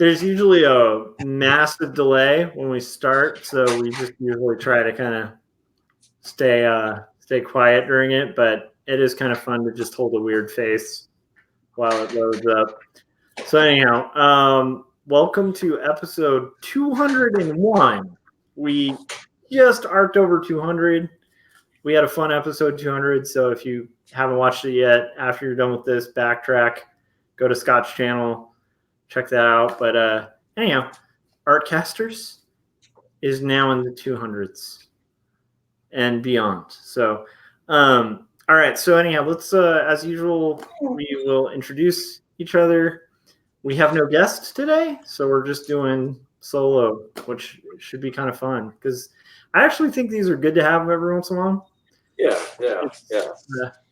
there's usually a massive delay when we start, so we just usually try to kind of stay quiet during it. But it is kind of fun to just hold a weird face while it loads up. So anyhow, welcome to episode 201. We just arced over 200. We had a fun episode 200. So if you haven't watched it yet, after you're done with this, backtrack, go to Scott's channel, check that out. But anyhow, Artcasters is now in the 200s and beyond. So, all right. So anyhow, let's, as usual, we will introduce each other. We have no guests today, so we're just doing solo, which should be kind of fun because I actually think these are good to have every once in a while. Yeah.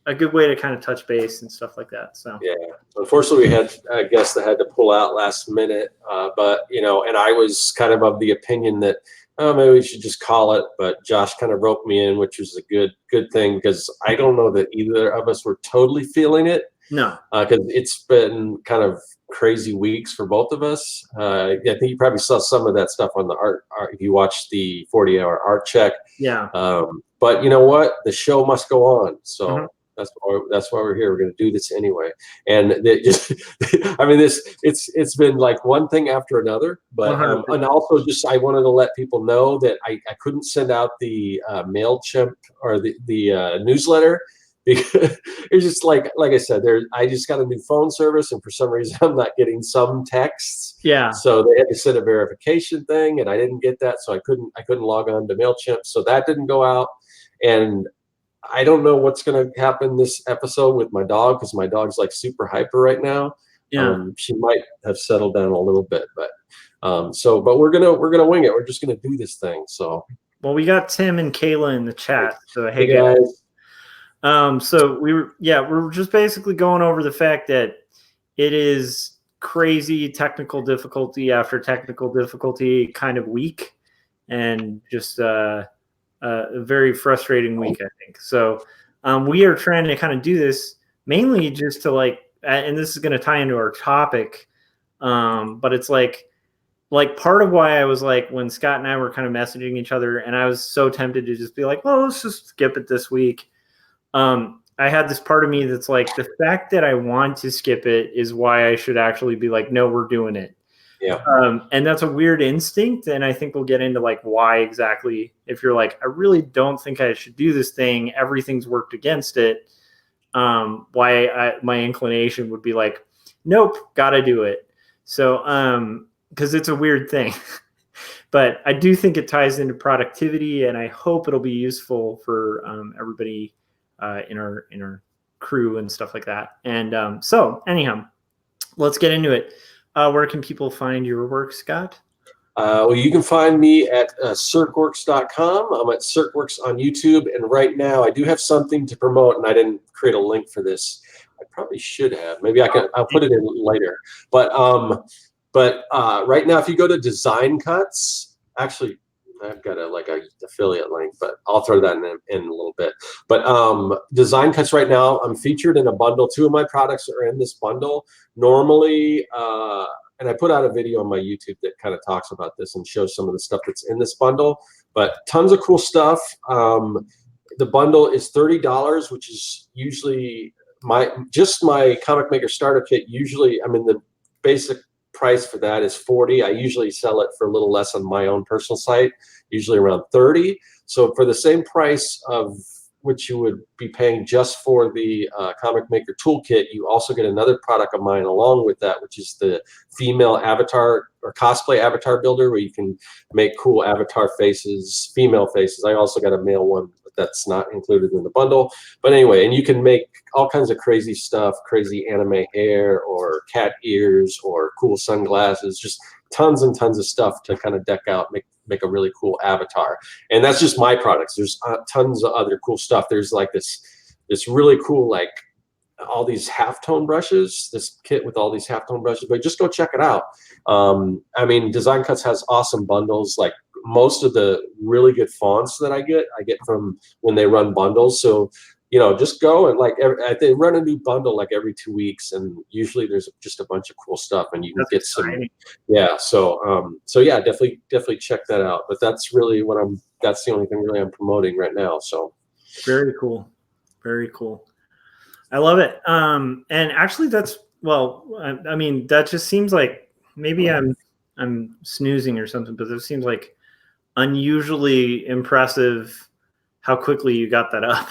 A good way to kind of touch base and stuff like that. So yeah, unfortunately, we had a guest that had to pull out last minute, but and I was kind of the opinion that maybe we should just call it. But Josh kind of roped me in, which was a good thing because I don't know that either of us were totally feeling it. No, because it's been kind of crazy weeks for both of us. I think you probably saw some of that stuff on the art if you watched the 40-hour art check. Yeah. But you know what? The show must go on. So that's why we're here. We're going to do this anyway. And it's been like one thing after another. But and also just I wanted to let people know that I couldn't send out the MailChimp or the newsletter. Because it's just like I said, I just got a new phone service, and for some reason I'm not getting some texts. Yeah. So they had to send a verification thing, and I didn't get that, so I couldn't log on to MailChimp, so that didn't go out. And I don't know what's going to happen this episode with my dog because my dog's like super hyper right now. Yeah. She might have settled down a little bit, but but we're gonna wing it. We're just gonna do this thing. So. Well, we got Tim and Kayla in the chat. So hey guys. So we're just basically going over the fact that it is crazy technical difficulty after technical difficulty kind of week, and just a very frustrating week, I think. So we are trying to kind of do this mainly just to and this is going to tie into our topic, but it's like part of why I was like, when Scott and I were kind of messaging each other, and I was so tempted to just be like, well, let's just skip it this week. I had this part of me that's like, the fact that I want to skip it is why I should actually be like, no, we're doing it. Yeah. And that's a weird instinct. And I think we'll get into like why exactly, if you're like, I really don't think I should do this thing, everything's worked against it. My inclination would be like, nope, gotta do it. So, because it's a weird thing. But I do think it ties into productivity, and I hope it'll be useful for everybody in our crew and stuff like that. And so anyhow, let's get into it. Where can people find your work, Scott? Well, you can find me at circworks.com. I'm at circworks on YouTube, and right now I do have something to promote, and I didn't create a link for this. I probably should have. Maybe I'll put it in later. But right now, if you go to Design Cuts, actually, I've got a affiliate link, but I'll throw that in a little bit. But Design Cuts right now, I'm featured in a bundle. 2 of my products are in this bundle. Normally, and I put out a video on my YouTube that kind of talks about this and shows some of the stuff that's in this bundle. But tons of cool stuff. The bundle is $30, which is usually my Comic Maker Starter Kit. Usually, the basic price for that is $40. I usually sell it for a little less on my own personal site, usually around $30. So for the same price of which you would be paying just for the Comic Maker Toolkit, you also get another product of mine along with that, which is the female avatar or cosplay avatar builder, where you can make cool avatar faces, female faces. I also got a male one, but that's not included in the bundle. But anyway, and you can make all kinds of crazy stuff, crazy anime hair or cat ears or cool sunglasses, just tons and tons of stuff to kind of deck out, make a really cool avatar. And that's just my products. There's tons of other cool stuff. There's like this really cool, all these halftone brushes, this kit with all these halftone brushes, but just go check it out. Design Cuts has awesome bundles. Like most of the really good fonts that I get from when they run bundles. So just go and like they run a new bundle like every 2 weeks, and usually there's just a bunch of cool stuff, and you can get exciting. so yeah, definitely check that out. But that's really that's the only thing really I'm promoting right now. So very cool. Very cool. I love it. And actually that's, well, I mean, that just seems like maybe I'm snoozing or something, but it seems like unusually impressive how quickly you got that up.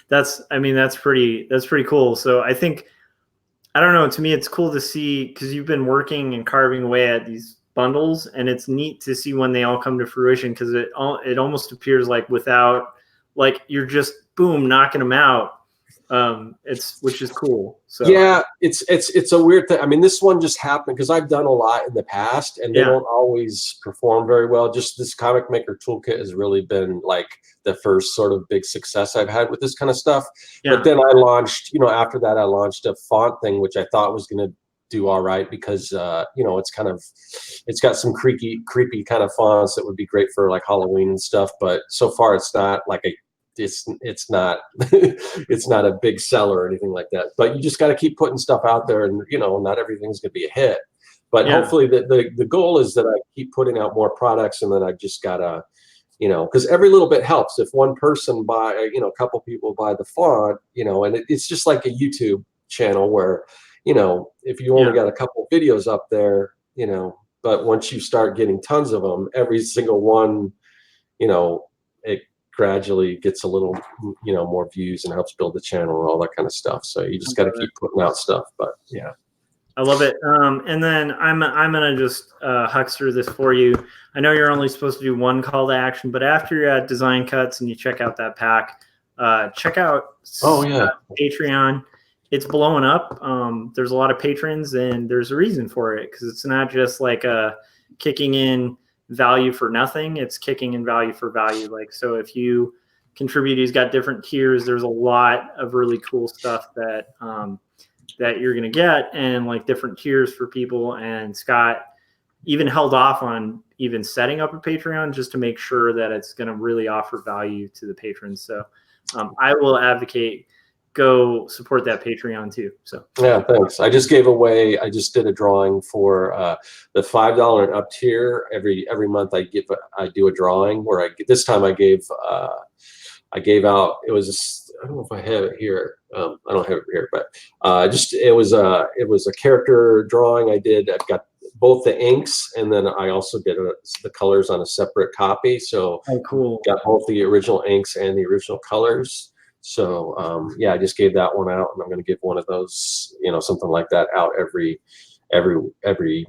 That's pretty cool. So I think, I don't know, to me, it's cool to see, because you've been working and carving away at these bundles, and it's neat to see when they all come to fruition, because it almost appears like without, like, you're just boom knocking them out. Which is cool. So yeah, it's a weird thing. I mean, this one just happened because I've done a lot in the past, and they don't always perform very well. Just this Comic Maker Toolkit has really been like the first sort of big success I've had with this kind of stuff. Yeah. But then I launched, after that, I launched a font thing, which I thought was going to do all right because it's got some creepy kind of fonts that would be great for like Halloween and stuff. But so far, it's not like it's not it's not a big seller or anything like that. But you just got to keep putting stuff out there, and not everything's going to be a hit. But hopefully the goal is that I keep putting out more products, and then I just gotta because every little bit helps. If one person buy, a couple people buy the font, and it's just like a YouTube channel where if you only got a couple videos up there, but once you start getting tons of them, every single one, it gradually gets a little more views and helps build the channel and all that kind of stuff. So you just got to keep putting out stuff. But yeah, I love it. And then I'm gonna just huckster this for you. I know you're only supposed to do one call to action, but after you're at Design Cuts and you check out that pack, check out Patreon. It's blowing up. There's a lot of patrons, and there's a reason for it, because it's not just like a kicking in value for nothing. It's kicking in value for value. Like, so if you contribute, he's got different tiers. There's a lot of really cool stuff that that you're going to get, and like different tiers for people. And Scott even held off on even setting up a Patreon just to make sure that it's going to really offer value to the patrons. So I will advocate, go support that Patreon too. So yeah, thanks. I just did a drawing for the $5 and up tier. Every month I do a drawing where this time I gave out, it was I don't know if I have it here. I don't have it here, but it was a character drawing I did. I've got both the inks, and then I also did the colors on a separate copy. So cool. Got both the original inks and the original colors. So I just gave that one out, and I'm going to give one of those, something like that out every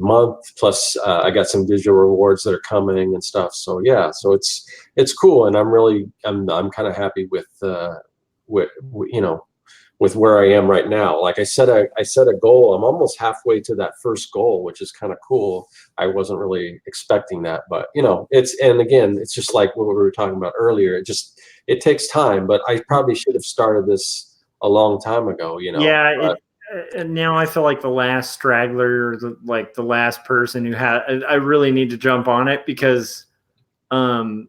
month. Plus, I got some digital rewards that are coming and stuff. So yeah, so it's cool, and I'm kind of happy with where I am right now. Like I set a goal. I'm almost halfway to that first goal, which is kind of cool. I wasn't really expecting that, but and again, it's just like what we were talking about earlier. It takes time, but I probably should have started this a long time ago, Yeah. And now I feel like the last straggler, the last person who I really need to jump on it, because I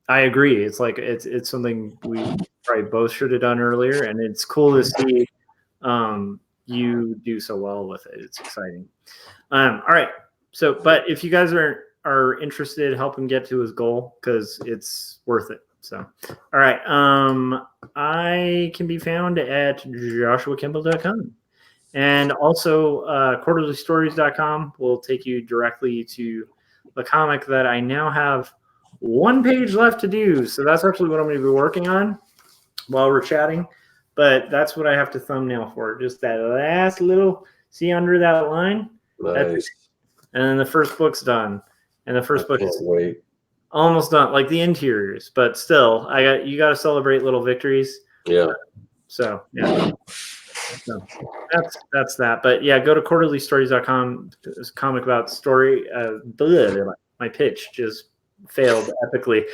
agree. It's like, it's something we probably both should have done earlier, and it's cool to see you do so well with it. It's exciting. All right. So, but if you guys are interested, help him get to his goal, because it's worth it. So, all right. I can be found at joshuakimball.com, and also quarterlystories.com will take you directly to the comic that I now have one page left to do. So that's actually what I'm going to be working on while we're chatting. But that's what I have to thumbnail for. Just that last little, see under that line? Nice. And then the first book's done. And the first book is wait. almost done, like the interiors. But still, you got to celebrate little victories. Yeah. So, yeah. So that's that. But yeah, go to quarterlystories.com. It's a comic about story. My pitch just failed epically.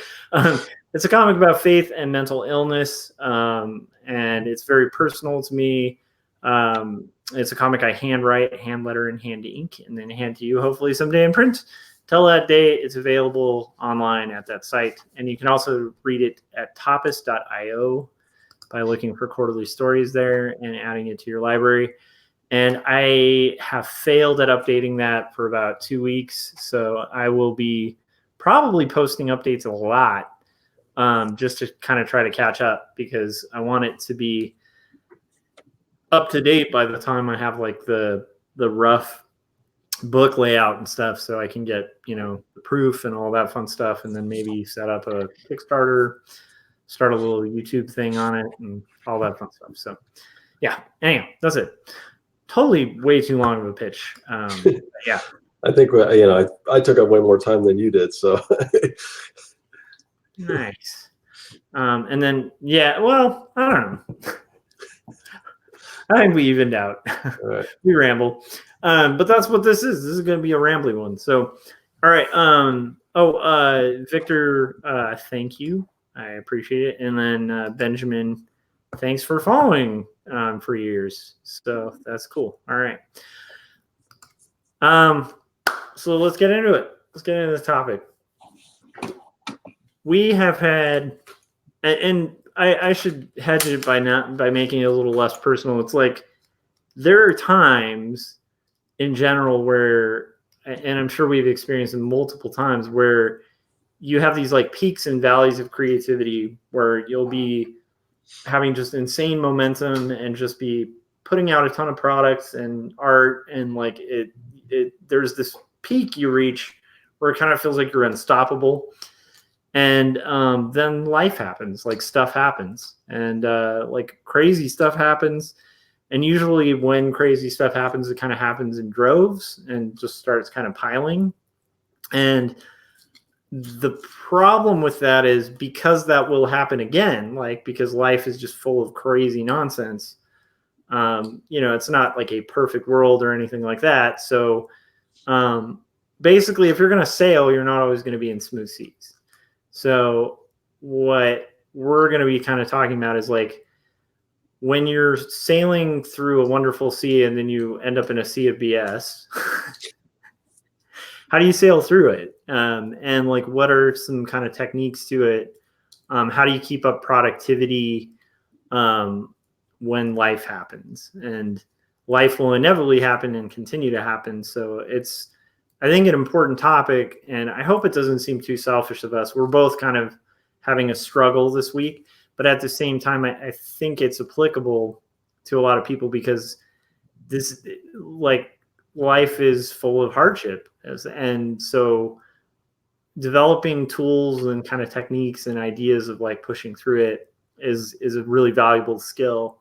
It's a comic about faith and mental illness, and it's very personal to me. It's a comic I handwrite, hand letter, and hand ink, and then hand to you hopefully someday in print. Till that day, it's available online at that site, and you can also read it at tapas.io. by looking for quarterly stories there and adding it to your library. And I have failed at updating that for about 2 weeks. So I will be probably posting updates a lot, just to kind of try to catch up, because I want it to be up to date by the time I have like the rough book layout and stuff, so I can get, the proof and all that fun stuff, and then maybe set up a Kickstarter, start a little YouTube thing on it, and all that fun stuff. So yeah, anyway, that's it. Totally way too long of a pitch. Yeah. I think I took up way more time than you did, so. Nice. And then well, I don't know. I think we evened out. Right. We ramble. But that's what this is. This is going to be a rambly one. So, all right. Victor, thank you. I appreciate it. And then Benjamin, thanks for following for years. So that's cool. All right. So let's get into it. Let's get into the topic. We have had, and I should hedge it by making it a little less personal. It's like there are times in general where, and I'm sure we've experienced them multiple times, where you have these like peaks and valleys of creativity where you'll be having just insane momentum and just be putting out a ton of products and art, and like there's this peak you reach where it kind of feels like you're unstoppable. And then life happens, like stuff happens, and like crazy stuff happens. And usually when crazy stuff happens, it kind of happens in droves and just starts kind of piling. And the problem with that is, because that will happen again, like because life is just full of crazy nonsense. It's not like a perfect world or anything like that. So basically, if you're going to sail, you're not always going to be in smooth seas. So what we're going to be kind of talking about is like when you're sailing through a wonderful sea and then you end up in a sea of BS, how do you sail through it? And like, what are some kind of techniques to it? How do you keep up productivity when life happens? And life will inevitably happen and continue to happen. So it's, I think, an important topic, and I hope it doesn't seem too selfish of us. We're both kind of having a struggle this week, but at the same time, I think it's applicable to a lot of people, because this, like, life is full of hardship. And so developing tools and kind of techniques and ideas of like pushing through it is a really valuable skill,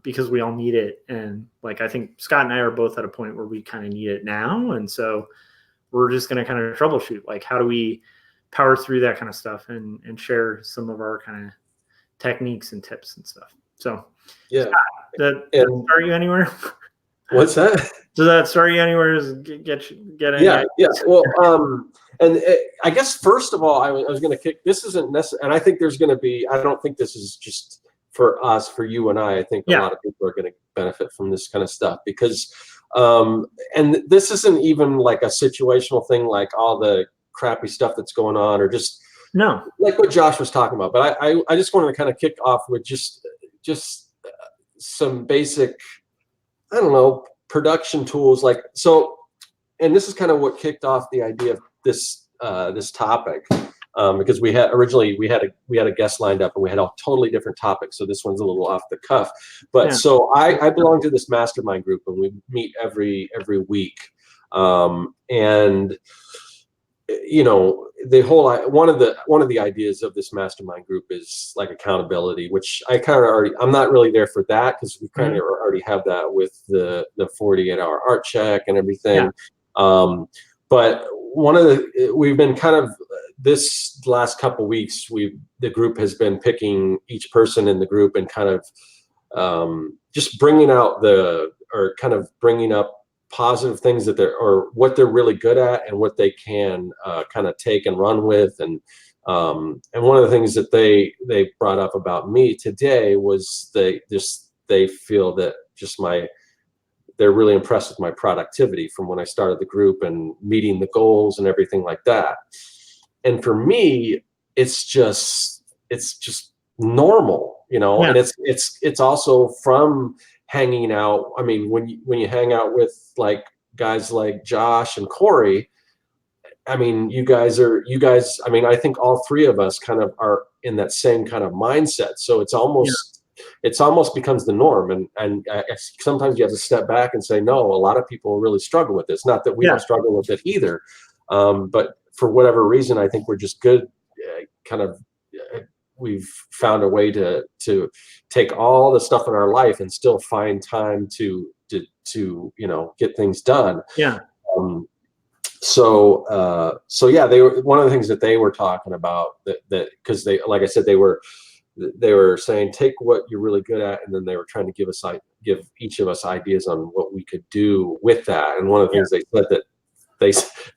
because we all need it. And like, I think Scott and I are both at a point where we kind of need it now. And so we're just going to kind of troubleshoot, like, how do we power through that kind of stuff, and share some of our kind of techniques and tips and stuff. So yeah, Scott, that start you anywhere? What's that? Does that start you anywhere? Get any Yeah. Well, I guess first of all, I was going to kick. This isn't necessary, and I think there's going to be. I don't think this is just for us, for you and I think a lot of people are going to benefit from this kind of stuff, because, and this isn't even like a situational thing, like all the crappy stuff that's going on, or just like what Josh was talking about. But I just wanted to kind of kick off with just some basic, I don't know, production tools. Like, so, and this is kind of what kicked off the idea of this topic. Because we had a guest lined up and we had a totally different topic. So this one's a little off the cuff. But so I belong to this mastermind group, and we meet every week. And the whole one of the ideas of this mastermind group is like accountability, which I kind of I'm not really there for that, because we kind of already have that with the 48-hour art check and everything. But we've been kind of, this last couple of weeks, the group has been picking each person in the group and kind of just bringing out bringing up positive things that what they're really good at, and what they can kind of take and run with. And one of the things that they brought up about me today was they feel that they're really impressed with my productivity from when I started the group and meeting the goals and everything like that. And for me, it's just normal. and it's also from hanging out. I mean, when you hang out with like guys like Josh and Corey, I mean, you guys, I mean, I think all three of us kind of are in that same kind of mindset. So it's almost becomes the norm. And sometimes you have to step back and say, no, a lot of people really struggle with this. Not that we don't struggle with it either. But for whatever reason, I think we're just good, we've found a way to take all the stuff in our life and still find time to get things done. Yeah. So yeah, they were one of the things that they were talking about that because they, like I said, they were saying take what you're really good at, and then they were trying to give each of us ideas on what we could do with that. And one of the things they said that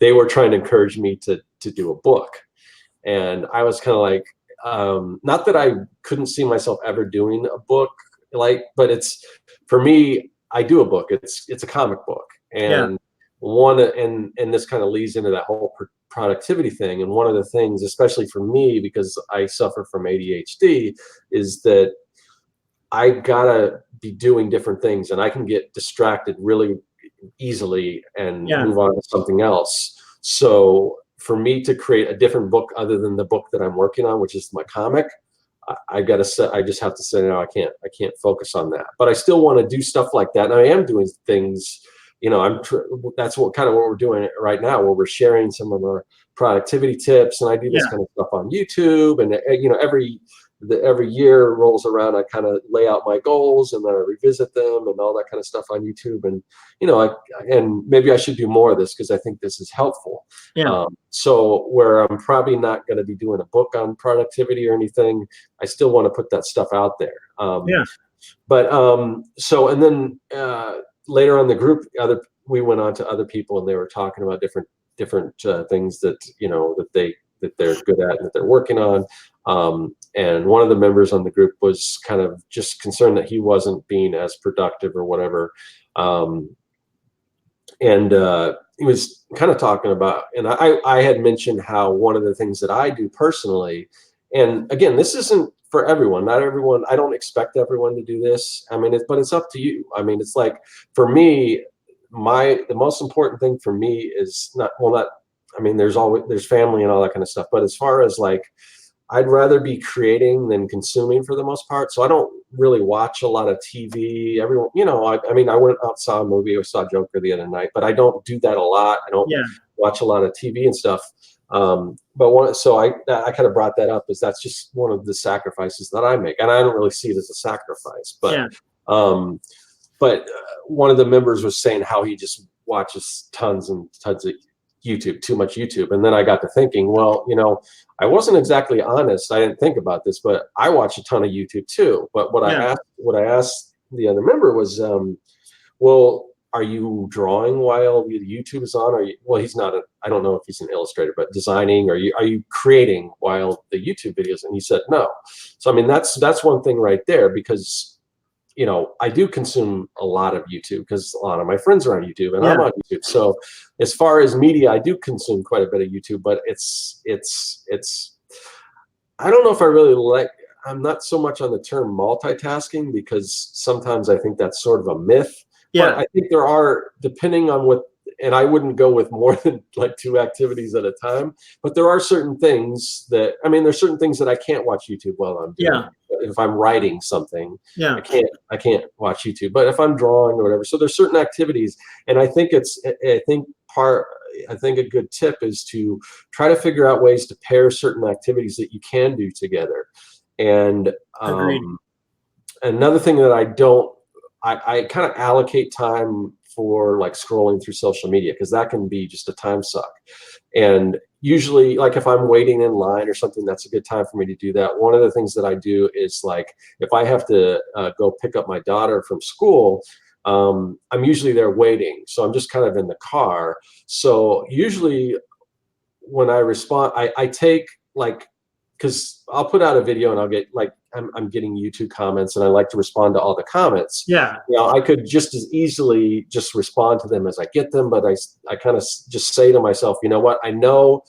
they were trying to encourage me to do a book, and I was kind of like, not that I couldn't see myself ever doing a book, but it's, for me, I do a book. It's a comic book, and and this kind of leads into that whole productivity thing. And one of the things, especially for me, because I suffer from ADHD, is that I gotta be doing different things, and I can get distracted really easily and move on to something else. So for me to create a different book other than the book that I'm working on, which is my comic, I just have to say, no, I can't focus on that. But I still want to do stuff like that, and I am doing things. That's what we're doing right now, where we're sharing some of our productivity tips, and I do this kind of stuff on YouTube. And every year rolls around, I kind of lay out my goals, and then I revisit them and all that kind of stuff on YouTube. And and maybe I should do more of this because I think this is helpful. So where I'm probably not going to be doing a book on productivity or anything, I still want to put that stuff out there. But so, and then later on the group, we went on to other people, and they were talking about different things that that they're good at and that they're working on. And one of the members on the group was kind of just concerned that he wasn't being as productive or whatever. And he was kind of talking about, and I had mentioned how one of the things that I do personally, and again, this isn't for everyone, not everyone, I don't expect everyone to do this. I mean, but it's up to you. I mean, it's like, for me, the most important thing for me is I mean, there's family and all that kind of stuff. But as far as like, I'd rather be creating than consuming for the most part. So I don't really watch a lot of TV. I mean, I went out, saw a movie, I saw Joker the other night, but I don't do that a lot. I don't watch a lot of TV and stuff. So I kind of brought that up, as that's just one of the sacrifices that I make, and I don't really see it as a sacrifice. But one of the members was saying how he just watches tons and tons of YouTube, too much YouTube. And then I got to thinking, well, I wasn't exactly honest. I didn't think about this, but I watch a ton of YouTube too. But what I asked the other member was, well, are you drawing while the YouTube is on? Well, he's not. I don't know if he's an illustrator, but designing. Are you creating while the YouTube videos? And he said no. So I mean, that's one thing right there, because I do consume a lot of YouTube because a lot of my friends are on YouTube and I'm on YouTube. So as far as media, I do consume quite a bit of YouTube, but it's I don't know if I really I'm not so much on the term multitasking, because sometimes I think that's sort of a myth. But I think there are, depending on what, and I wouldn't go with more than like 2 activities at a time, but there are certain things that, I mean, there's certain things that I can't watch YouTube while I'm doing. If I'm writing something, I can't watch YouTube. But if I'm drawing or whatever, so there's certain activities, and I think a good tip is to try to figure out ways to pair certain activities that you can do together. And another thing that I kind of allocate time for like scrolling through social media, because that can be just a time suck. And usually, like if I'm waiting in line or something, that's a good time for me to do that. One of the things that I do is, like, if I have to go pick up my daughter from school, I'm usually there waiting. So I'm just kind of in the car. So usually when I respond, I take like, because I'll put out a video and I'll get like, I'm getting YouTube comments, and I like to respond to all the comments. I could just as easily just respond to them as I get them, but I kind of just say to myself, you know what, I know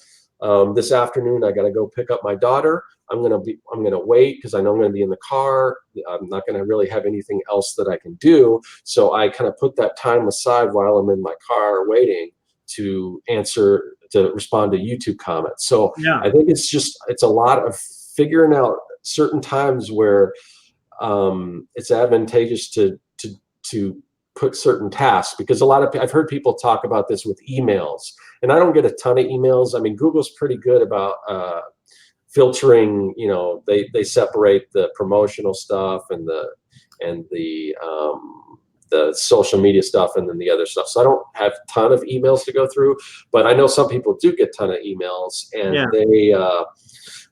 this afternoon I got to go pick up my daughter. I'm gonna wait because I know I'm gonna be in the car. I'm not gonna really have anything else that I can do. So I kind of put that time aside while I'm in my car waiting to respond to YouTube comments. So Yeah. I think it's a lot of figuring out certain times where it's advantageous to put certain tasks, because I've heard people talk about this with emails, and I don't get a ton of emails. I mean, Google's pretty good about filtering. You know, they separate the promotional stuff and the social media stuff and then the other stuff. So I don't have a ton of emails to go through, but I know some people do get a ton of emails, and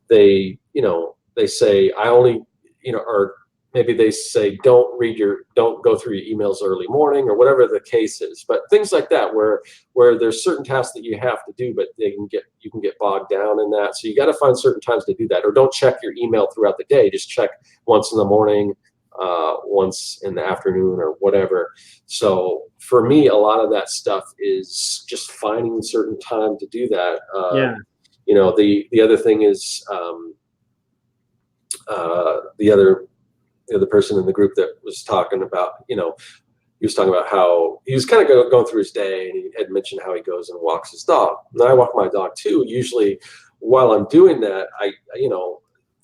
they they say I only, or maybe they say don't go through your emails early morning, or whatever the case is. But things like that where there's certain tasks that you have to do, but you can get bogged down in that. So you got to find certain times to do that, or don't check your email throughout the day. Just check once in the morning, once in the afternoon, or whatever. So for me, a lot of that stuff is just finding a certain time to do that. The other thing is the other person in the group that was talking about, he was talking about how he was kind of going through his day, and he had mentioned how he goes and walks his dog. Now I walk my dog too. Usually while I'm doing that,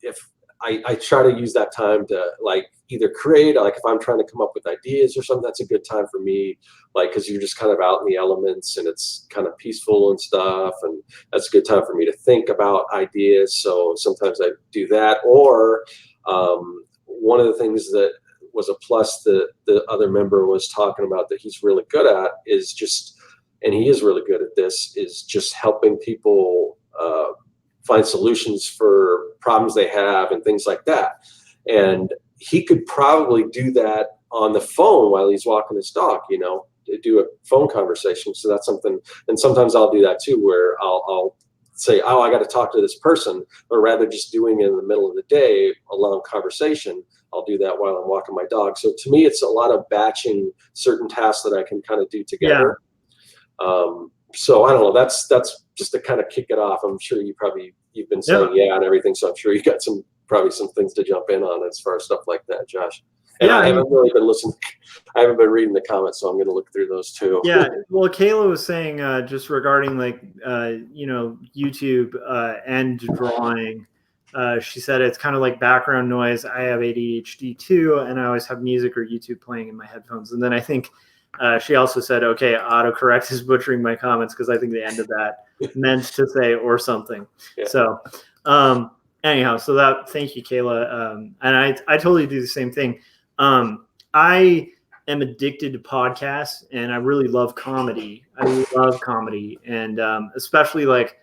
if I try to use that time to like either create, like if I'm trying to come up with ideas or something, that's a good time for me, like, because you're just kind of out in the elements and it's kind of peaceful and stuff, and that's a good time for me to think about ideas. So sometimes I do that. Or one of the things that was a plus that the other member was talking about that he's really good at is just, and he is really good at this, is just helping people find solutions for problems they have and things like that. And he could probably do that on the phone while he's walking his dog, to do a phone conversation. So that's something, and sometimes I'll do that too, where I'll say, oh, I got to talk to this person, or rather just doing it in the middle of the day, a long conversation, I'll do that while I'm walking my dog. So to me, it's a lot of batching certain tasks that I can kind of do together. So I don't know, that's just to kind of kick it off. I'm sure you've been saying and everything. So I'm sure you got probably some things to jump in on as far as stuff like that, Josh. And I haven't really been listening. I haven't been reading the comments, so I'm going to look through those too. Yeah. Well, Kayla was saying just regarding like, YouTube and drawing, she said it's kind of like background noise. I have ADHD too, and I always have music or YouTube playing in my headphones. And then I think she also said, okay, autocorrect is butchering my comments, because I think the end of that meant to say or something. Yeah. So anyhow, thank you, Kayla. And I totally do the same thing. I am addicted to podcasts, and I really love comedy. I love comedy. And especially like,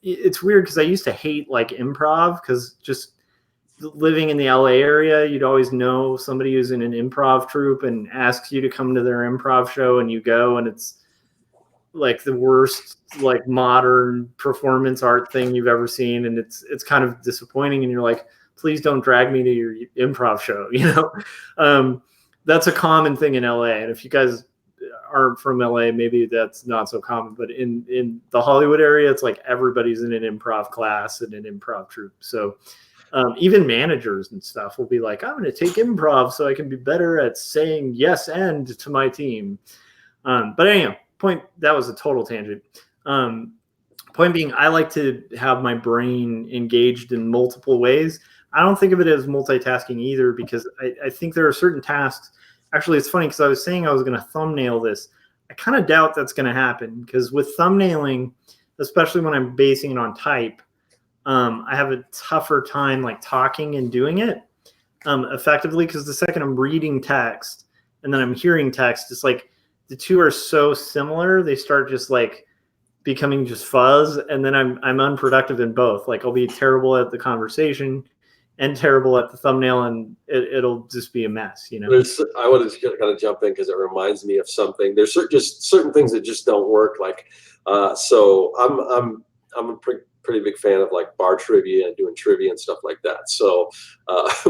it's weird because I used to hate like improv, because just living in the LA area, you'd always know somebody who's in an improv troupe and asks you to come to their improv show, and you go, and it's like the worst like modern performance art thing you've ever seen, and it's kind of disappointing, and you're like, please don't drag me to your improv show. That's a common thing in LA, and if you guys aren't from LA, maybe that's not so common, but in the Hollywood area, it's like everybody's in an improv class and an improv troupe. So even managers and stuff will be like, I'm going to take improv so I can be better at saying yes and to my team. But anyhow, that was a total tangent. Point being, I like to have my brain engaged in multiple ways. I don't think of it as multitasking either, because I think there are certain tasks. Actually, it's funny because I was saying I was going to thumbnail this. I kind of doubt that's going to happen, because with thumbnailing, especially when I'm basing it on type, I have a tougher time like talking and doing it effectively, because the second I'm reading text and then I'm hearing text, it's like the two are so similar, they start just like becoming just fuzz, and then I'm unproductive in both. Like I'll be terrible at the conversation and terrible at the thumbnail, and it'll just be a mess, I want to kind of jump in because it reminds me of something. There's just certain things that just don't work. Like, so I'm a pretty big fan of like bar trivia and doing trivia and stuff like that. So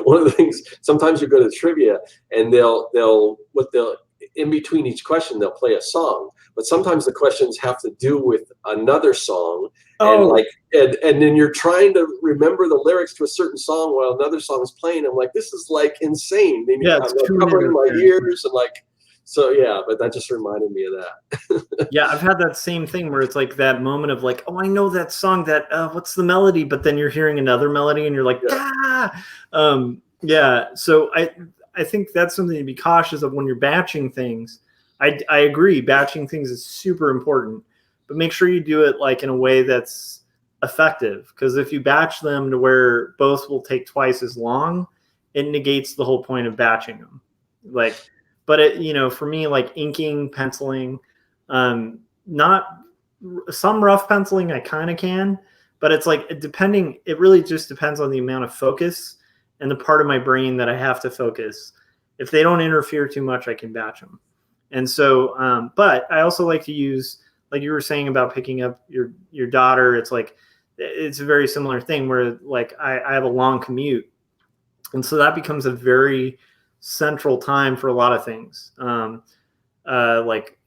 one of the things, sometimes you go to trivia and they'll in between each question, they'll play a song, but sometimes the questions have to do with another song. Oh. And then you're trying to remember the lyrics to a certain song while another song is playing. I'm like, this is like insane. Yeah, I'm covering my ears and like, so yeah, but that just reminded me of that. Yeah, I've had that same thing where it's like that moment of like, oh, I know that song, that what's the melody? But then you're hearing another melody and you're like, yeah. So I think that's something to be cautious of when you're batching things. I agree, batching things is super important, but make sure you do it like in a way that's effective. Because if you batch them to where both will take twice as long, it negates the whole point of batching them. Like, but it, for me, like inking, penciling, not some rough penciling I kind of can, but it's like it really just depends on the amount of focus and the part of my brain that I have to focus. If they don't interfere too much, I can batch them. And so, but I also like to use, like you were saying about picking up your daughter, it's like, it's a very similar thing where like I have a long commute. And so that becomes a very central time for a lot of things. Like,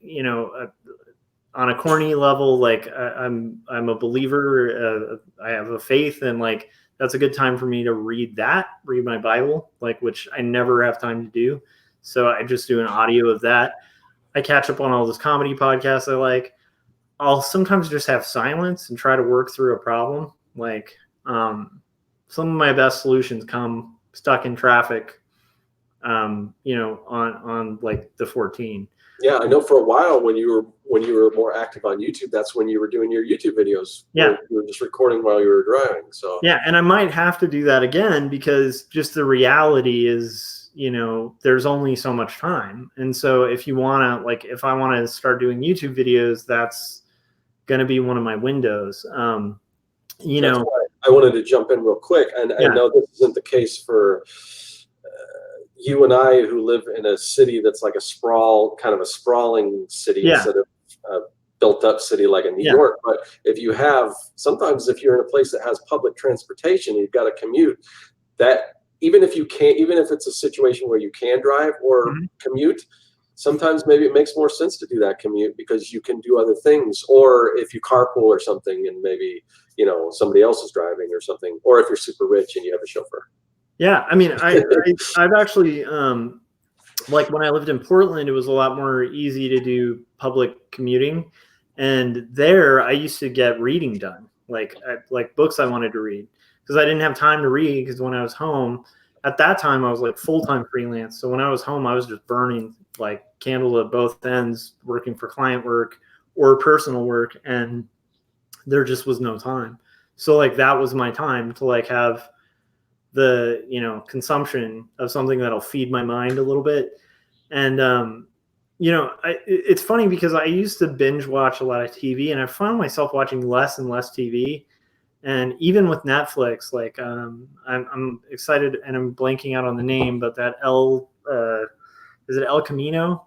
on a corny level, like I'm a believer. I have a faith, and like that's a good time for me to read my Bible, like, which I never have time to do. So I just do an audio of that. I catch up on all those comedy podcasts I like. I'll sometimes just have silence and try to work through a problem. Like some of my best solutions come stuck in traffic, on like the 14. Yeah, I know for a while when you were more active on YouTube, that's when you were doing your YouTube videos. Yeah. You were just recording while you were driving. So yeah, and I might have to do that again because just the reality is, there's only so much time. And so if I want to start doing YouTube videos, that's going to be one of my windows. That's why I wanted to jump in real quick. And I know this isn't the case for you and I, who live in a city that's like a sprawling city instead of a built up city like in New York. But sometimes if you're in a place that has public transportation, you've got to commute, that even if it's a situation where you can drive or commute, sometimes maybe it makes more sense to do that commute because you can do other things. Or if you carpool or something and maybe, somebody else is driving or something, or if you're super rich and you have a chauffeur. Yeah, I mean, I've actually, like when I lived in Portland, it was a lot more easy to do public commuting, and there I used to get reading done, like books I wanted to read, because I didn't have time to read. Because when I was home, at that time I was like full-time freelance, so when I was home, I was just burning like candle at both ends, working for client work or personal work, and there just was no time. So like that was my time to like have the consumption of something that'll feed my mind a little bit. And it's funny because I used to binge watch a lot of TV, and I found myself watching less and less TV. And even with Netflix, like I'm excited, and I'm blanking out on the name, but that is it El Camino?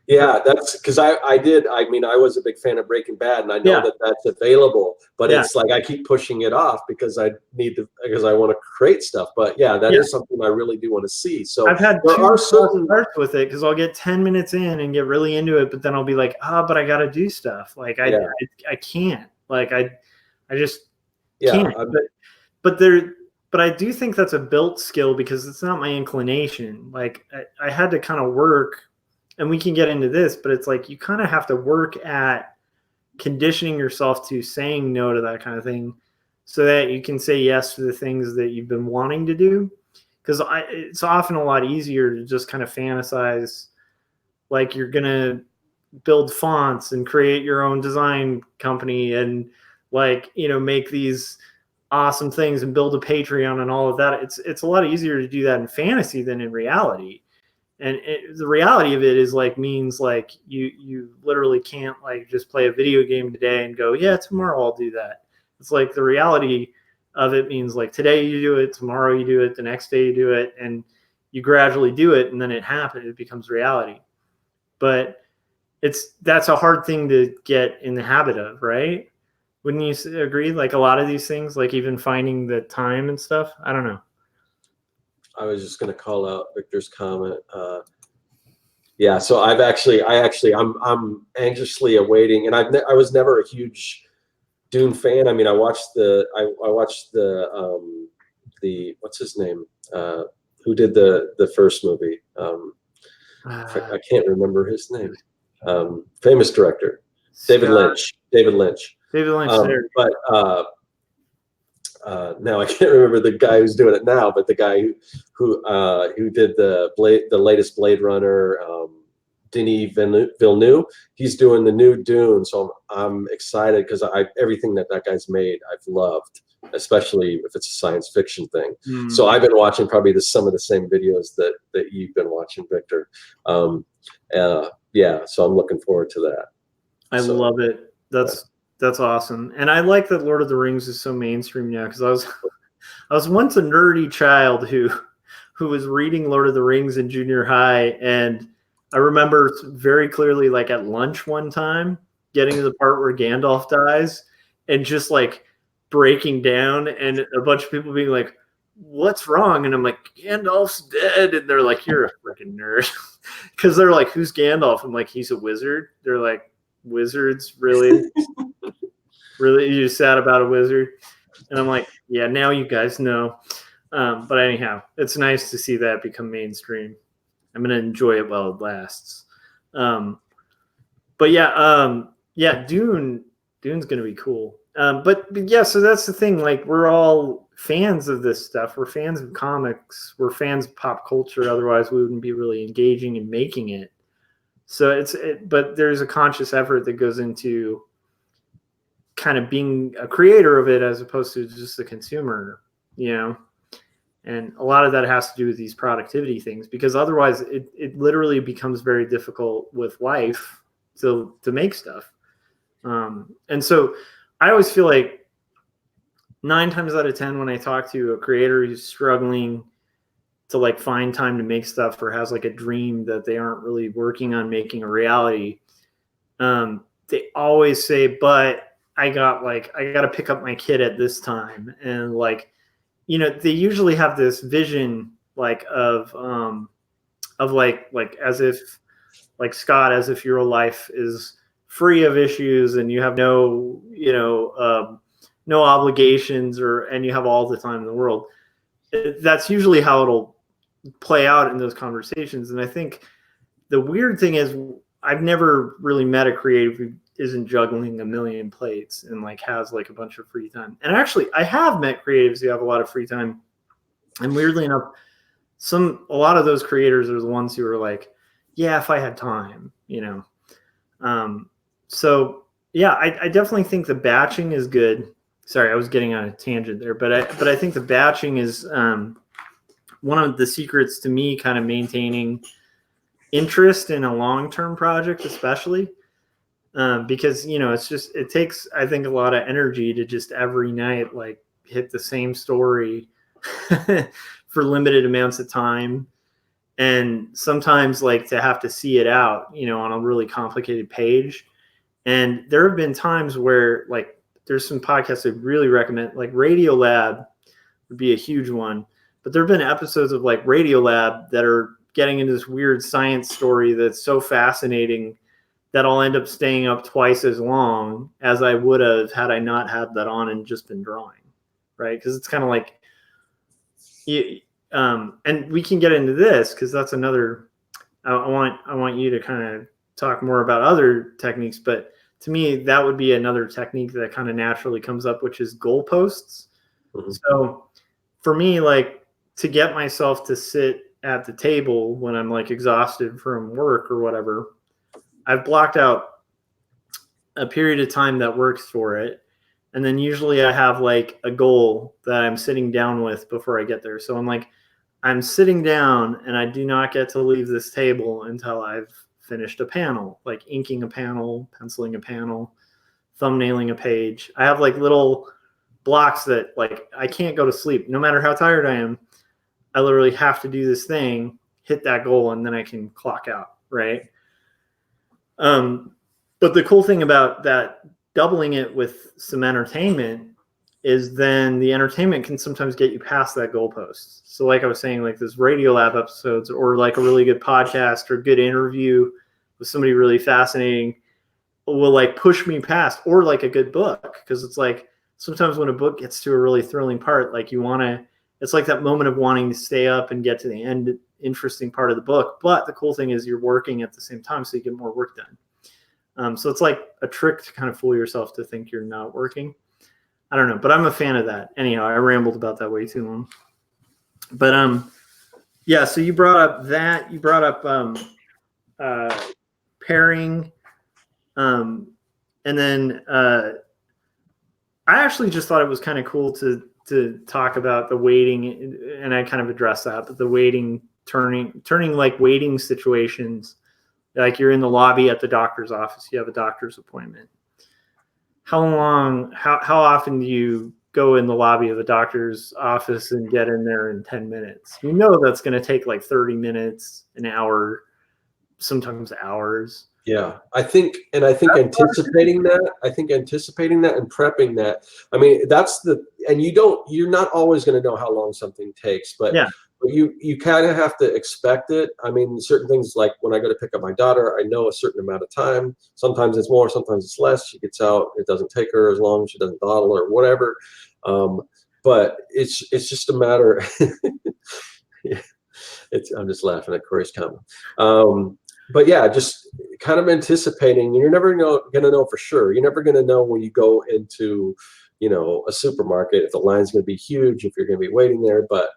Yeah, that's because I was a big fan of Breaking Bad, and I know that that's available, but it's like I keep pushing it off because I want to create stuff. But that is something I really do want to see. So I've had two starts with it because I'll get 10 minutes in and get really into it, but then I'll be like, but I got to do stuff. Like I can't. Like I just can't. But I do think that's a built skill because it's not my inclination. Like I had to kind of work. And we can get into this, but it's like you kind of have to work at conditioning yourself to saying no to that kind of thing so that you can say yes to the things that you've been wanting to do. Because it's often a lot easier to just kind of fantasize like you're going to build fonts and create your own design company and like, make these awesome things and build a Patreon and all of that. It's a lot easier to do that in fantasy than in reality. And the reality of it is like means like you literally can't like just play a video game today and go, tomorrow I'll do that. It's like the reality of it means like today you do it, tomorrow you do it, the next day you do it, and you gradually do it, and then it happens, it becomes reality. But that's a hard thing to get in the habit of, right? Wouldn't you agree? Like a lot of these things, like even finding the time and stuff, I don't know. I was just going to call out Victor's comment. Yeah, so I'm anxiously awaiting, and I was never a huge Dune fan. I mean, I watched the what's his name, who did the first movie. I can't remember his name. Famous director, David Lynch. David Lynch. David Lynch. But now I can't remember the guy who's doing it now, but the guy who did the latest Blade Runner, Denis Villeneuve, he's doing the new Dune. So I'm excited because everything that guy's made, I've loved, especially if it's a science fiction thing. So I've been watching probably some of the same videos that you've been watching, Victor. Yeah, so I'm looking forward to that. I love it. That's awesome. And I like that Lord of the Rings is so mainstream now, because I was once a nerdy child who was reading Lord of the Rings in junior high, and I remember very clearly, like at lunch one time, getting to the part where Gandalf dies and just like breaking down, and a bunch of people being like, "What's wrong?" And I'm like, "Gandalf's dead." And they're like, "You're a freaking nerd." Because they're like, "Who's Gandalf?" I'm like, "He's a wizard." They're like, "Wizards? Really? Really? You sad about a wizard?" And I'm like, "Yeah, now you guys know." But anyhow, it's nice to see that become mainstream. I'm going to enjoy it while it lasts. But yeah, Dune's going to be cool. But yeah, so that's the thing. Like, we're all fans of this stuff. We're fans of comics. We're fans of pop culture. Otherwise, we wouldn't be really engaging in making it. So but there's a conscious effort that goes into kind of being a creator of it as opposed to just a consumer, you know? And a lot of that has to do with these productivity things, because otherwise it literally becomes very difficult with life to make stuff. And so I always feel like 9 times out of 10, when I talk to a creator who's struggling to like find time to make stuff, or has like a dream that they aren't really working on making a reality, they always say, "But I got to pick up my kid at this time." And like, you know, they usually have this vision like of like as if, like, Scott, as if your life is free of issues and you have no, you know, no obligations, and you have all the time in the world. That's usually how it'll play out in those conversations. And I think the weird thing is, I've never really met a creative who isn't juggling a million plates and like has like a bunch of free time. And actually, I have met creatives who have a lot of free time. And weirdly enough, a lot of those creators are the ones who are like, "Yeah, if I had time," you know? So yeah, I definitely think the batching is good. Sorry, I was getting on a tangent there, but I think the batching is one of the secrets to me kind of maintaining interest in a long-term project, especially because, you know, it takes, I think, a lot of energy to just every night like hit the same story for limited amounts of time, and sometimes like to have to see it out, you know, on a really complicated page. And there have been times where like there's some podcasts I really recommend, like Radiolab would be a huge one. But there have been episodes of like Radiolab that are getting into this weird science story that's so fascinating that I'll end up staying up twice as long as I would have had I not had that on and just been drawing, right? Because it's kind of like, and we can get into this because that's another. I want you to kind of talk more about other techniques, but to me that would be another technique that kind of naturally comes up, which is goalposts. Mm-hmm. So for me, like, to get myself to sit at the table when I'm like exhausted from work or whatever, I've blocked out a period of time that works for it. And then usually I have like a goal that I'm sitting down with before I get there. So I'm sitting down and I do not get to leave this table until I've finished a panel, like inking a panel, penciling a panel, thumbnailing a page. I have like little blocks that like I can't go to sleep. No matter how tired I am, I literally have to do this thing, hit that goal, and then I can clock out, right? But the cool thing about that, doubling it with some entertainment, is then the entertainment can sometimes get you past that goalpost. So like I was saying, like this Radio Lab episodes or like a really good podcast or good interview with somebody really fascinating will like push me past, or like a good book. Cause it's like sometimes when a book gets to a really thrilling part, like you want to, it's like that moment of wanting to stay up and get to the end interesting part of the book. But the cool thing is you're working at the same time, so you get more work done. So it's like a trick to kind of fool yourself to think you're not working. I don't know, but I'm a fan of that. Anyhow, I rambled about that way too long. But yeah. So you brought up that. You brought up pairing, and then I actually just thought it was kind of cool to talk about the waiting, and I kind of addressed that. But the waiting, turning like waiting situations, like you're in the lobby at the doctor's office, you have a doctor's appointment. How often do you go in the lobby of a doctor's office and get in there in 10 minutes? You know that's going to take like 30 minutes, an hour, sometimes hours. Yeah, I think anticipating that and prepping that. I mean, you're not always going to know how long something takes, but yeah. You kind of have to expect it. I mean, certain things, like when I go to pick up my daughter, I know a certain amount of time. Sometimes it's more, sometimes it's less. She gets out, it doesn't take her as long, she doesn't dawdle or whatever. But it's just a matter. Yeah, I'm just laughing at Corey's comment. But yeah, just kind of anticipating. You're never going to know for sure. You're never going to know when you go into, a supermarket if the line's going to be huge, if you're going to be waiting there. But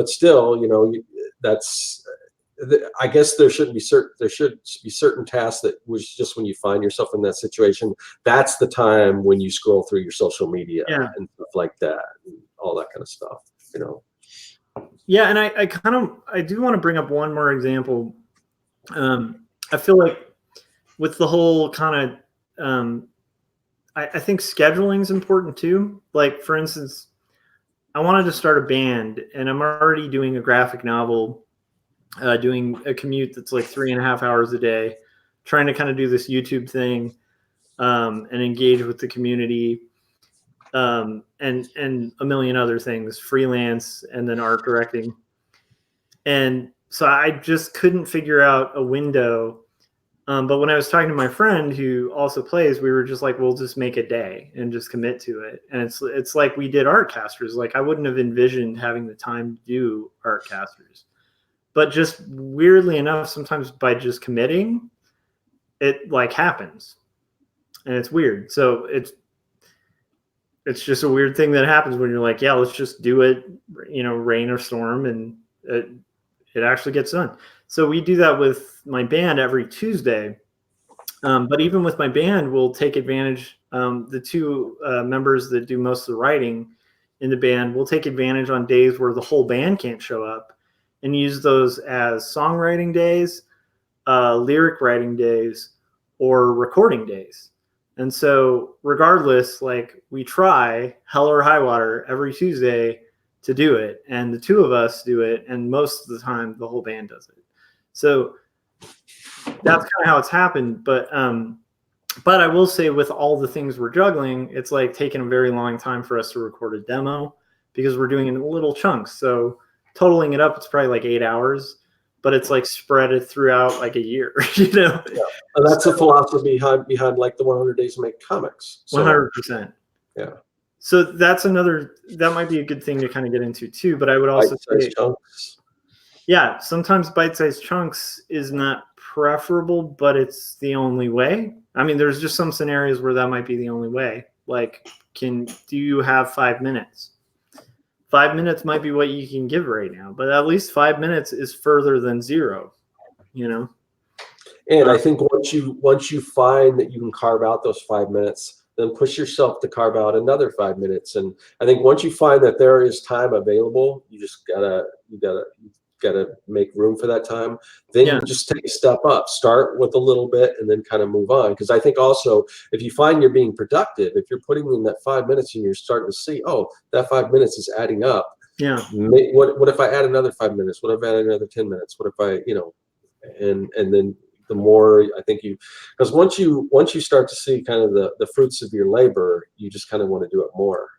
still, I guess there should be certain tasks that was just when you find yourself in that situation. That's the time when you scroll through your social media and stuff like that, and all that kind of stuff. Yeah, and I do want to bring up one more example. I feel like with the whole kind of, I think scheduling is important too. Like, for instance, I wanted to start a band, and I'm already doing a graphic novel, doing a commute that's like 3.5 hours a day, trying to kind of do this YouTube thing, and engage with the community, and a million other things, freelance, and then art directing. And so I just couldn't figure out a window. But when I was talking to my friend who also plays, we were just like, we'll just make a day and just commit to it. And it's like we did Artcasters. Like I wouldn't have envisioned having the time to do Artcasters. But just weirdly enough, sometimes by just committing, it like happens. And it's weird. So it's just a weird thing that happens when you're like, yeah, let's just do it, rain or storm, and it actually gets done. So we do that with my band every Tuesday. But even with my band, we'll take advantage. The two members that do most of the writing in the band will take advantage on days where the whole band can't show up and use those as songwriting days, lyric writing days, or recording days. And so regardless, like we try hell or high water every Tuesday to do it, and the two of us do it, and most of the time the whole band does it. So that's kind of how it's happened. But I will say, with all the things we're juggling, it's like taking a very long time for us to record a demo because we're doing it in little chunks. So totaling it up, it's probably like 8 hours, but it's like spread it throughout like a year. Yeah. And that's a philosophy behind like the 100 Days to Make Comics. 100%. Yeah. So that might be a good thing to kind of get into too. But I would also say, chunks. Yeah, sometimes bite-sized chunks is not preferable, but it's the only way. I mean, there's just some scenarios where that might be the only way. Like, do you have 5 minutes? 5 minutes might be what you can give right now, but at least 5 minutes is further than zero, And I think once you find that you can carve out those 5 minutes, then push yourself to carve out another 5 minutes. And I think once you find that there is time available, you just gotta make room for that time. Then you just take a step up, start with a little bit, and then kind of move on. Because I think also, if you find you're being productive, if you're putting in that 5 minutes and you're starting to see, oh, that 5 minutes is adding up. Yeah. What if I add another 5 minutes? What if I add another 10 minutes? What if I, and then the more I think because once you start to see kind of the fruits of your labor, you just kind of want to do it more.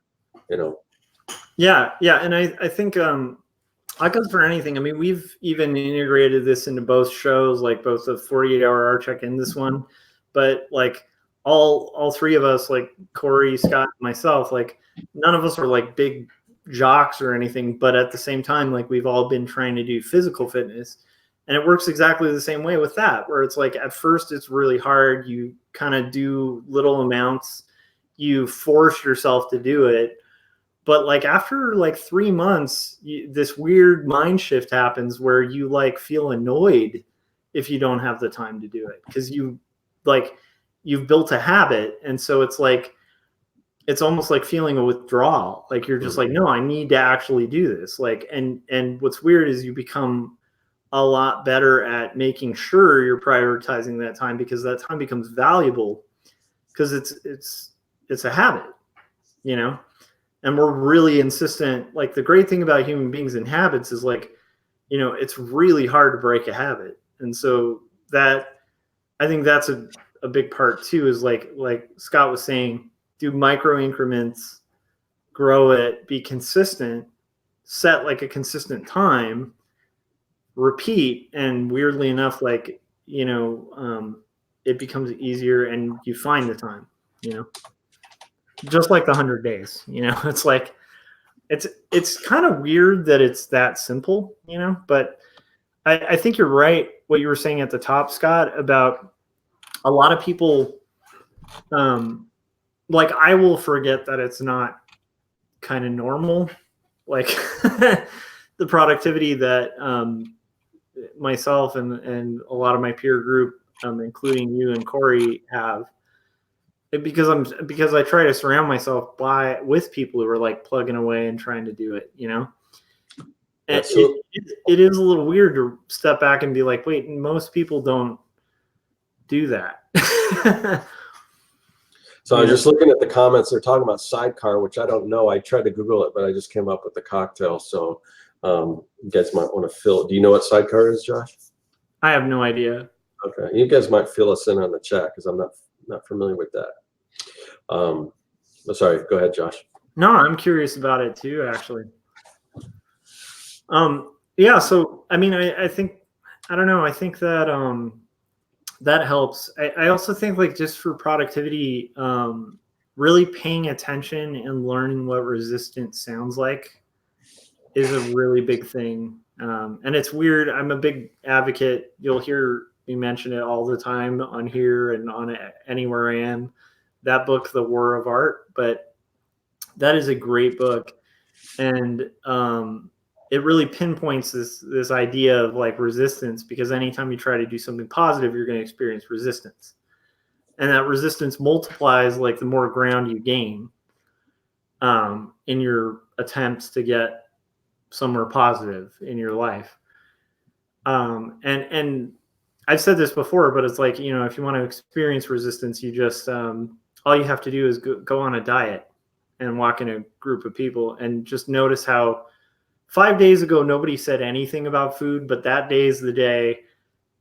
Yeah, and I think that goes for anything. I mean, we've even integrated this into both shows, like both the 48-hour art check and this one. But like all three of us, like Corey, Scott, and myself, like none of us are like big jocks or anything, but at the same time, like we've all been trying to do physical fitness. And it works exactly the same way with that, where it's like at first it's really hard. You kind of do little amounts, you force yourself to do it. But like after like 3 months, this weird mind shift happens where you like feel annoyed if you don't have the time to do it, because you've built a habit. And so it's like, it's almost like feeling a withdrawal. Like you're just like, no, I need to actually do this. Like, and what's weird is you become a lot better at making sure you're prioritizing that time, because that time becomes valuable, because it's a habit, you know? And we're really insistent. Like the great thing about human beings and habits is like, you know, it's really hard to break a habit. And so that, I think that's a big part too, is like Scott was saying, do micro increments, grow it, be consistent, set like a consistent time, repeat. And weirdly enough, like, you know, it becomes easier and you find the time, you know, just like the 100 days, you know, it's like, it's kind of weird that it's that simple, you know, but I think you're right. What you were saying at the top, Scott, about a lot of people, like I will forget that it's not kind of normal. Like the productivity that myself and a lot of my peer group, including you and Corey, have. Because I try to surround myself with people who are like plugging away and trying to do it, you know. And it is a little weird to step back and be like, wait, most people don't do that. So I was just looking at the comments. They're talking about sidecar, which I don't know. I tried to Google it, but I just came up with the cocktail. So you guys might want to fill. Do you know what sidecar is, Josh? I have no idea. Okay, you guys might fill us in on the chat because I'm not familiar with that. Sorry, go ahead, Josh. No, I'm curious about it too, actually. Yeah, so I mean, I think, I don't know, I think that that helps. I also think like just for productivity, really paying attention and learning what resistance sounds like is a really big thing. And it's weird. I'm a big advocate. You'll hear me mention it all the time on here and on anywhere I am. That book, The War of Art, but that is a great book. And it really pinpoints this idea of like resistance, because anytime you try to do something positive, you're going to experience resistance. And that resistance multiplies like the more ground you gain in your attempts to get somewhere positive in your life. And I've said this before, but it's like, you know, if you want to experience resistance, you just all you have to do is go on a diet and walk in a group of people and just notice how 5 days ago nobody said anything about food, but that day is the day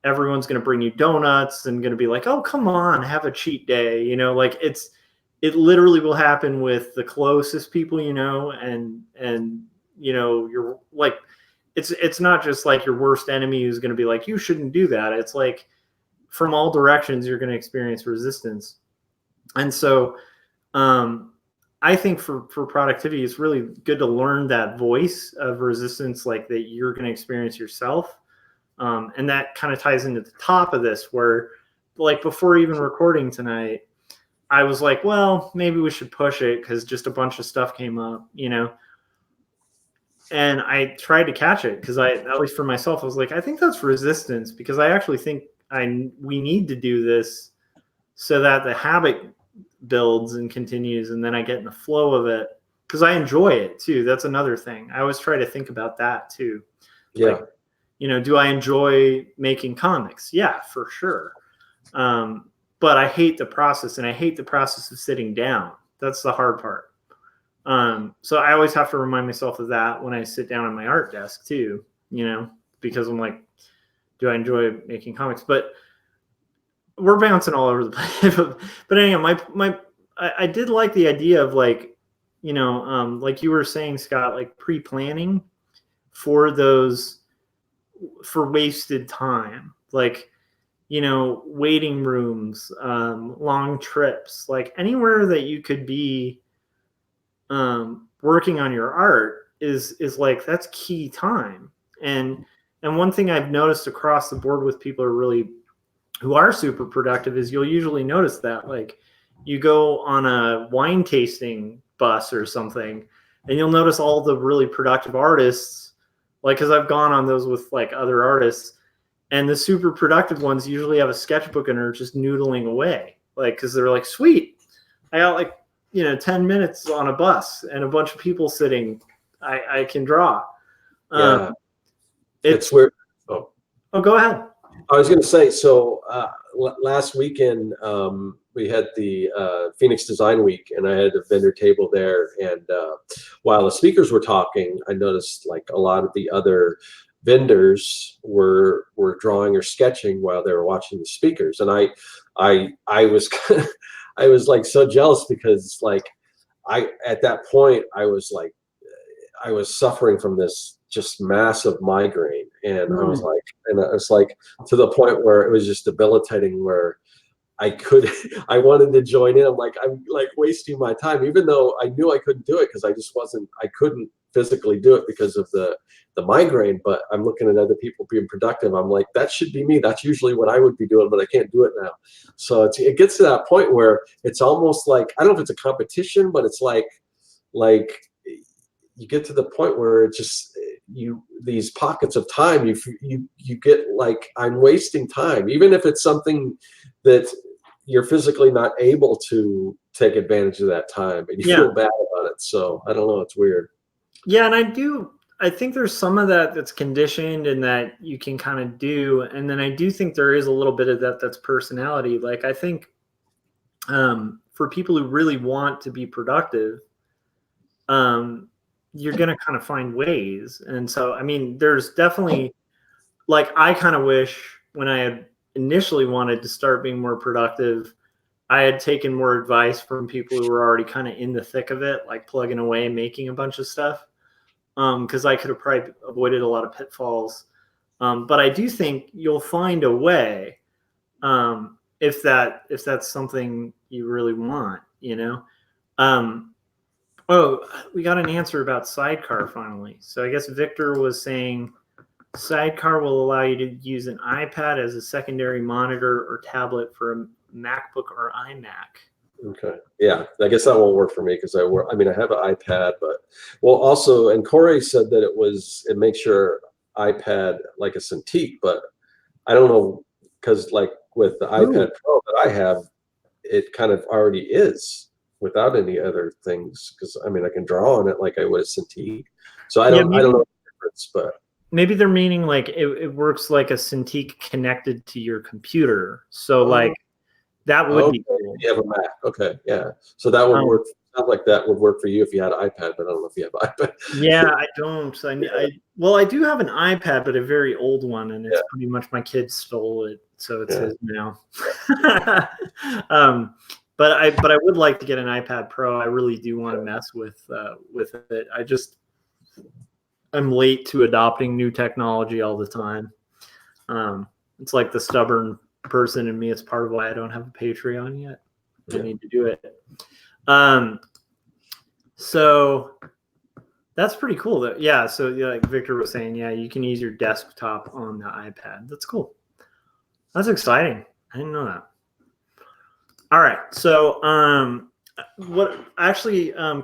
everyone's going to bring you donuts and going to be like, oh, come on, have a cheat day. You know, like it literally will happen with the closest people, you know, and you know, you're like, it's not just like your worst enemy who's going to be like, you shouldn't do that. It's like from all directions, you're going to experience resistance. And so I think for productivity, it's really good to learn that voice of resistance, like that you're going to experience yourself. And that kind of ties into the top of this, where like before even recording tonight, I was like, well, maybe we should push it because just a bunch of stuff came up, you know. And I tried to catch it because at least for myself, I was like, I think that's resistance, because I actually think we need to do this so that the habit builds and continues, and then I get in the flow of it because I enjoy it too. That's another thing. I always try to think about that too. Yeah. Like, you know, do I enjoy making comics? Yeah, for sure. But I hate the process, and I hate the process of sitting down. That's the hard part. So I always have to remind myself of that when I sit down at my art desk too, you know, because I'm like, do I enjoy making comics? But we're bouncing all over the place. But anyway, I did like the idea of like like you were saying, Scott, like pre-planning for wasted time, like, waiting rooms, long trips, like anywhere that you could be working on your art is like, that's key time. And one thing I've noticed across the board with people who are super productive is you'll usually notice that, like, you go on a wine tasting bus or something, and you'll notice all the really productive artists, like, because I've gone on those with like other artists, and the super productive ones usually have a sketchbook and are just noodling away, like, because they're like, sweet, I got like 10 minutes on a bus and a bunch of people sitting, I can draw. Yeah, it's where. Oh, go ahead. I was going to say, so last weekend we had the Phoenix Design Week, and I had a vendor table there. And while the speakers were talking, I noticed like a lot of the other vendors were drawing or sketching while they were watching the speakers, and I was I was like so jealous, because like at that point I was suffering from this just massive migraine, and I was like to the point where it was just debilitating, where I wanted to join in. I'm like wasting my time, even though I knew I couldn't do it, because I couldn't physically do it because of the migraine. But I'm looking at other people being productive. I'm like, that should be me. That's usually what I would be doing, but I can't do it now. So it gets to that point where it's almost like, I don't know if it's a competition, but it's like you get to the point where it just, these pockets of time, you get like, I'm wasting time, even if it's something that you're physically not able to take advantage of that time, and you feel bad about it. So I don't know, it's weird. Yeah, and I think there's some of that that's conditioned and that you can kind of do, and then I do think there is a little bit of that's personality. Like, I think for people who really want to be productive, you're going to kind of find ways. And so, I mean, there's definitely, like, I kind of wish when I had initially wanted to start being more productive, I had taken more advice from people who were already kind of in the thick of it, like plugging away and making a bunch of stuff. Because I could have probably avoided a lot of pitfalls. But I do think you'll find a way, if that's something you really want, Oh, we got an answer about Sidecar finally. So I guess Victor was saying Sidecar will allow you to use an iPad as a secondary monitor or tablet for a MacBook or iMac. Okay. Yeah, I guess that won't work for me, because I have an iPad, but also, and Corey said that it makes your iPad like a Cintiq, but I don't know, because like with the iPad Pro that I have, it kind of already is without any other things, because I can draw on it like I would a Cintiq. So I don't know the difference, but maybe they're meaning like it works like a Cintiq connected to your computer. So like that would be cool. You have a Mac. Okay, yeah. So that would work. Sounds like that would work for you if you had an iPad, but I don't know if you have an iPad. Yeah, I don't. I do have an iPad, but a very old one, and it's pretty much my kids stole it, so it's his now. But I would like to get an iPad Pro. I really do want to mess with it. I'm late to adopting new technology all the time. It's like the stubborn person in me. It's part of why I don't have a Patreon yet. I need to do it. So that's pretty cool though. Yeah. So like Victor was saying, you can use your desktop on the iPad. That's cool. That's exciting. I didn't know that. All right. So,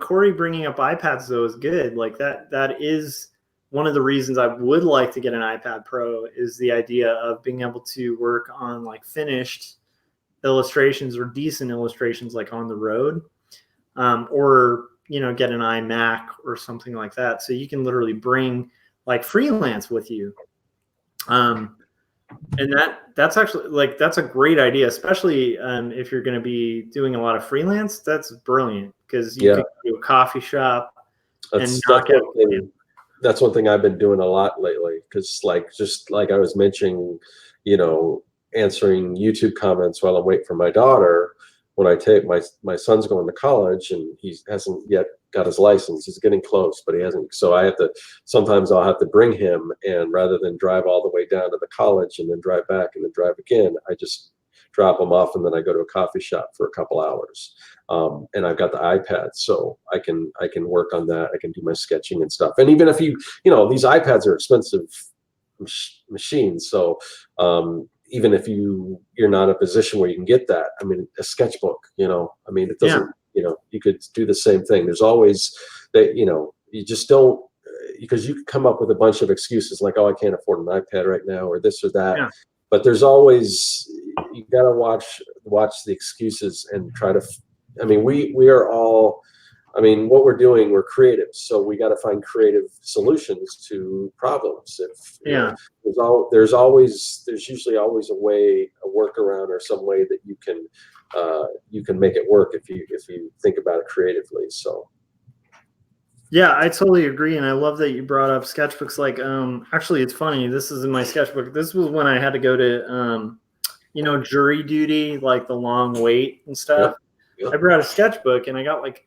Corey bringing up iPads though is good. Like that is one of the reasons I would like to get an iPad Pro, is the idea of being able to work on like finished illustrations or decent illustrations, like on the road, or get an iMac or something like that. So you can literally bring like freelance with you. And that's actually that's a great idea, especially if you're going to be doing a lot of freelance. That's brilliant, because you can do a coffee shop that's one thing I've been doing a lot lately, because just like I was mentioning, answering YouTube comments while I'm waiting for my daughter. when I take my son's going to college and he hasn't yet got his license. He's getting close, but he hasn't. So sometimes I'll have to bring him, and rather than drive all the way down to the college and then drive back and then drive again, I just drop him off, and then I go to a coffee shop for a couple hours. And I've got the iPad, so I can work on that. I can do my sketching and stuff. And even if these iPads are expensive machines, so even if you're not in a position where you can get that, I mean, a sketchbook, I mean, it doesn't, you could do the same thing. There's always that, you just don't, because you can come up with a bunch of excuses like, oh, I can't afford an iPad right now, or this or that. Yeah. But there's always, you got to watch the excuses and try to, I mean, we are all, I mean, what we're doing, we're creative, so we got to find creative solutions to problems. There's usually always a workaround or some way that you can make it work if you think about it creatively. So. Yeah, I totally agree, and I love that you brought up sketchbooks. Like, actually, it's funny. This is in my sketchbook. This was when I had to go to, jury duty, like the long wait and stuff. Yep. I brought a sketchbook, and I got like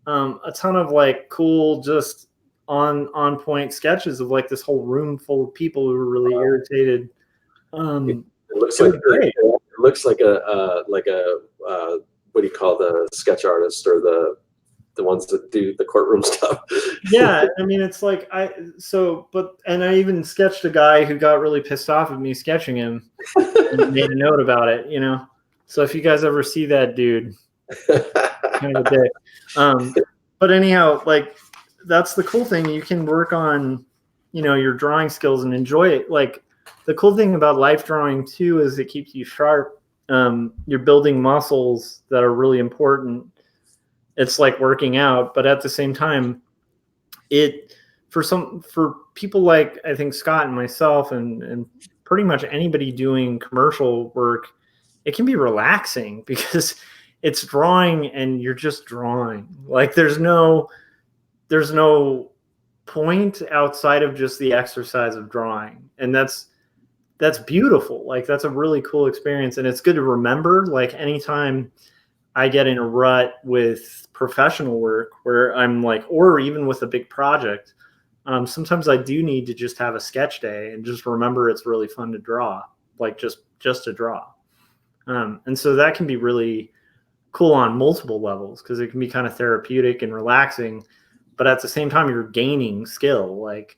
a ton of like cool, just on point sketches of like this whole room full of people who were really irritated. It looks like great. It looks like a what do you call the sketch artist or the ones that do the courtroom stuff. Yeah, I mean, it's like I even sketched a guy who got really pissed off at me sketching him and made a note about it, So if you guys ever see that dude, kind of a dick. But anyhow, like that's the cool thing. You can work on, your drawing skills and enjoy it. Like the cool thing about life drawing too is it keeps you sharp. You're building muscles that are really important. It's like working out, but at the same time, for people like I think Scott and myself and pretty much anybody doing commercial work, it can be relaxing because it's drawing and you're just drawing. Like there's no point outside of just the exercise of drawing, and that's beautiful. Like that's a really cool experience, and it's good to remember. Like anytime I get in a rut with professional work where I'm like, or even with a big project, sometimes I do need to just have a sketch day and just remember it's really fun to draw, like just to draw. And so that can be really cool on multiple levels because it can be kind of therapeutic and relaxing, but at the same time you're gaining skill. Like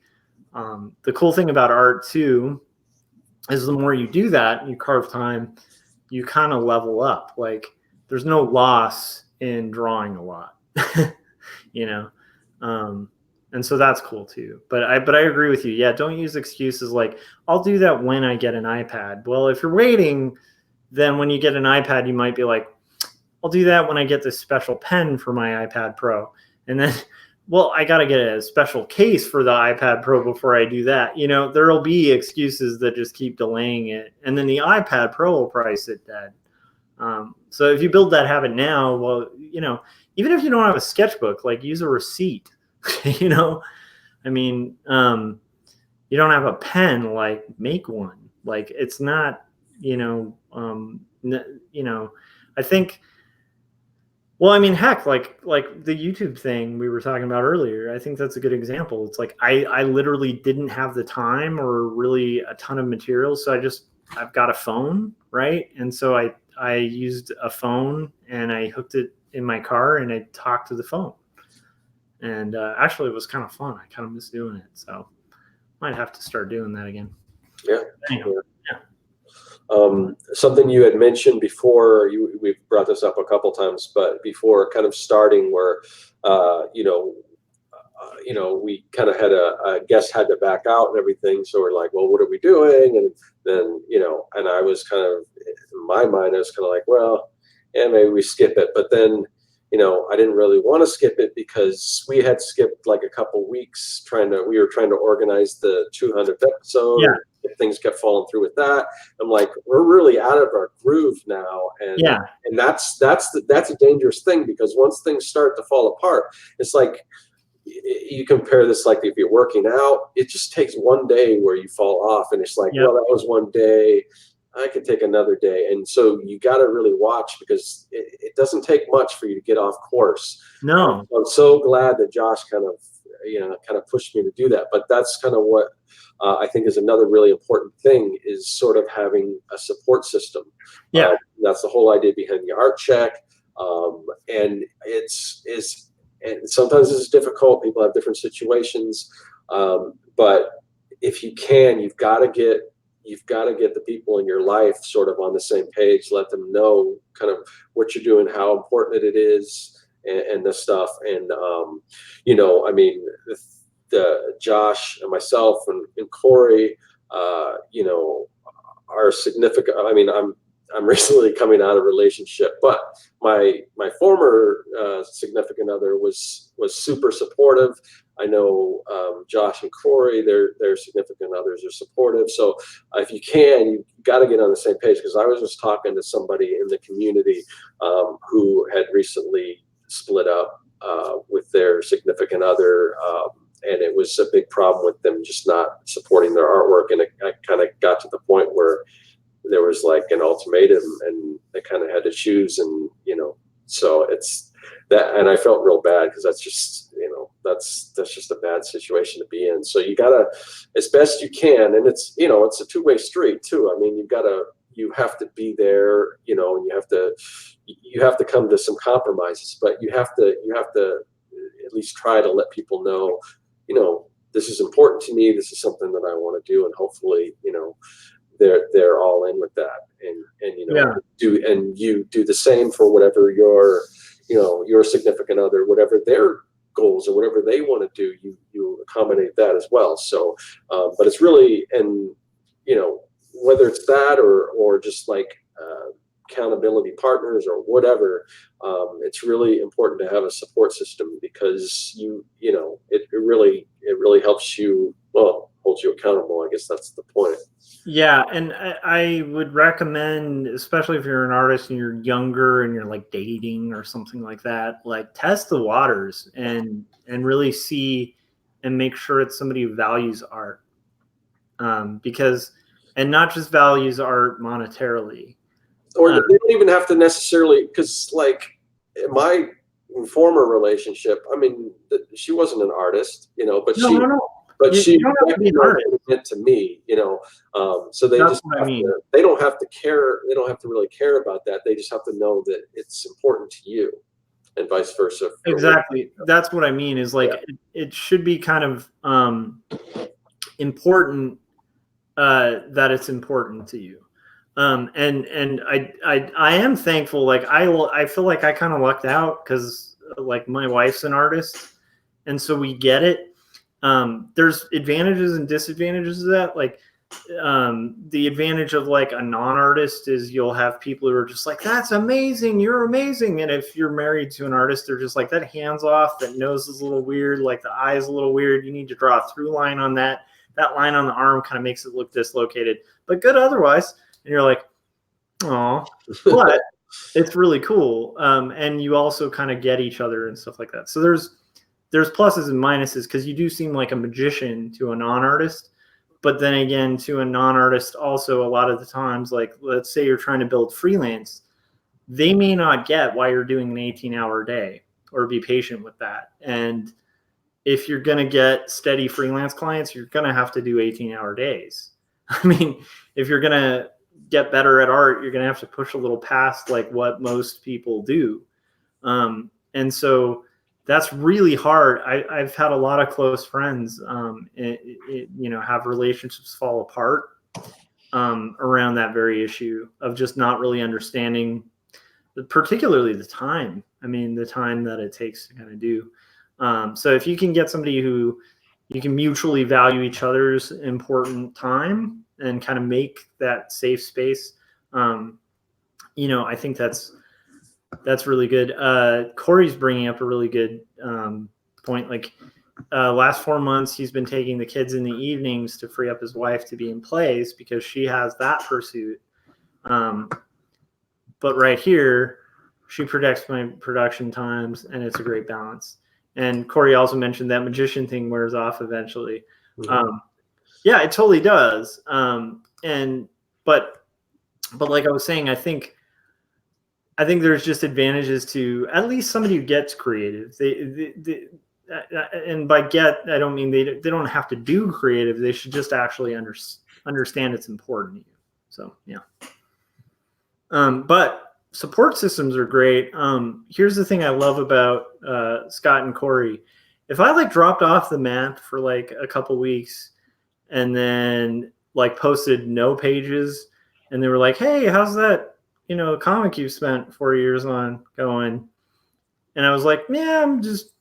the cool thing about art too is the more you do that and you carve time, you kind of level up. Like there's no loss in drawing a lot, and so that's cool too. But I agree with you. Yeah, don't use excuses like I'll do that when I get an iPad. Well, if you're waiting, then when you get an iPad, you might be like, I'll do that when I get this special pen for my iPad Pro, and then, well, I got to get a special case for the iPad Pro before I do that. There'll be excuses that just keep delaying it, and then the iPad Pro will probably sit dead. So if you build that habit now, well, even if you don't have a sketchbook, like use a receipt, I mean, you don't have a pen, like make one. Like it's not, I think, well, I mean, heck, like the YouTube thing we were talking about earlier, I think that's a good example. It's like, I literally didn't have the time or really a ton of materials. So I've got a phone, right? And so I used a phone and I hooked it in my car and I talked to the phone. And actually, it was kind of fun. I kind of miss doing it. So might have to start doing that again. Yeah. Anyway, something you had mentioned before, we've brought this up a couple times, but before kind of starting where, we kind of had a guest had to back out and everything. So we're like, well, what are we doing? And then, and I was kind of, in my mind, I was kind of like, well, yeah, maybe we skip it. But then, I didn't really want to skip it because we had skipped like a couple weeks we were trying to organize the 200th episode. Yeah. Things kept falling through with that. I'm like, we're really out of our groove now. And yeah. And that's a dangerous thing because once things start to fall apart, it's like, you compare this like if you're working out, it just takes one day where you fall off and it's like, well, that was one day. take another day. And so you got to really watch, because it doesn't take much for you to get off course. No. I'm so glad that Josh kind of pushed me to do that. But that's kind of what I think is another really important thing, is sort of having a support system. Yeah. That's the whole idea behind the art check. And and sometimes it's difficult. People have different situations. But if you can, you've got to get the people in your life sort of on the same page. Let them know kind of what you're doing, how important it is, and this stuff. And I mean, Josh and myself and Corey, are significant. I mean, I'm recently coming out of a relationship, but my former significant other was super supportive. I know Josh and Corey, their significant others are supportive. So if you can, you got to get on the same page, because I was just talking to somebody in the community who had recently split up with their significant other, and it was a big problem with them just not supporting their artwork. And I kind of got to the point where there was like an ultimatum, and they kind of had to choose. And so it's that, and I felt real bad, because that's just that's just a bad situation to be in. So you gotta, as best you can, and it's it's a two-way street too. I mean, you have to be there, and you have to come to some compromises, but you have to at least try to let people know, this is important to me, this is something that I want to do, and hopefully they're all in with that, and you do the same for whatever your significant other, whatever their goals or whatever they want to do, you accommodate that as well. So but it's really, and whether it's that or just like accountability partners or whatever, it's really important to have a support system, because it really helps you, well, holds you accountable. I guess that's the point. Yeah, and I would recommend, especially if you're an artist and you're younger and you're like dating or something like that, like test the waters and really see and make sure it's somebody who values art, because, and not just values art monetarily. Or they don't even have to necessarily, because like in my former relationship, I mean, she wasn't an artist, but she meant to me, so they That's just what I mean. they don't have to care. They don't have to really care about that. They just have to know that it's important to you, and vice versa. Exactly. That's what I mean, is like, it should be kind of important that it's important to you. And I am thankful. Like I feel like I kind of lucked out, because like my wife's an artist, and so we get it. There's advantages and disadvantages of that. Like the advantage of like a non-artist is you'll have people who are just like, that's amazing, you're amazing. And if you're married to an artist, they're just like, that hand's off, that nose is a little weird, like the eye is a little weird, you need to draw a through line on that line on the arm kind of makes it look dislocated, but good otherwise. And you're like, oh, but it's really cool. And you also kind of get each other and stuff like that. So there's pluses and minuses, because you do seem like a magician to a non-artist, but then again, to a non-artist also, a lot of the times, like let's say you're trying to build freelance, they may not get why you're doing an 18-hour day, or be patient with that. And if you're going to get steady freelance clients, you're going to have to do 18-hour days. I mean, if you're going to get better at art, you're going to have to push a little past like what most people do. And so that's really hard. I've had a lot of close friends, have relationships fall apart around that very issue of just not really understanding, particularly the time. I mean, the time that it takes to kind of do. So if you can get somebody who you can mutually value each other's important time and kind of make that safe space, I think that's really good. Corey's bringing up a really good point. Like last 4 months, he's been taking the kids in the evenings to free up his wife to be in plays, because she has that pursuit. But right here, she protects my production times, and it's a great balance. And Corey also mentioned that magician thing wears off eventually. Mm-hmm. Yeah, it totally does. But But like I was saying, I think there's just advantages to at least somebody who gets creative. And by get, I don't mean they don't have to do creative. They should just actually understand it's important to you. So yeah. But support systems are great. Here's the thing I love about Scott and Corey. If I like dropped off the map for like a couple weeks and then like posted no pages and they were like, hey, how's that, comic you spent 4 years on going? And I was like, yeah, I'm just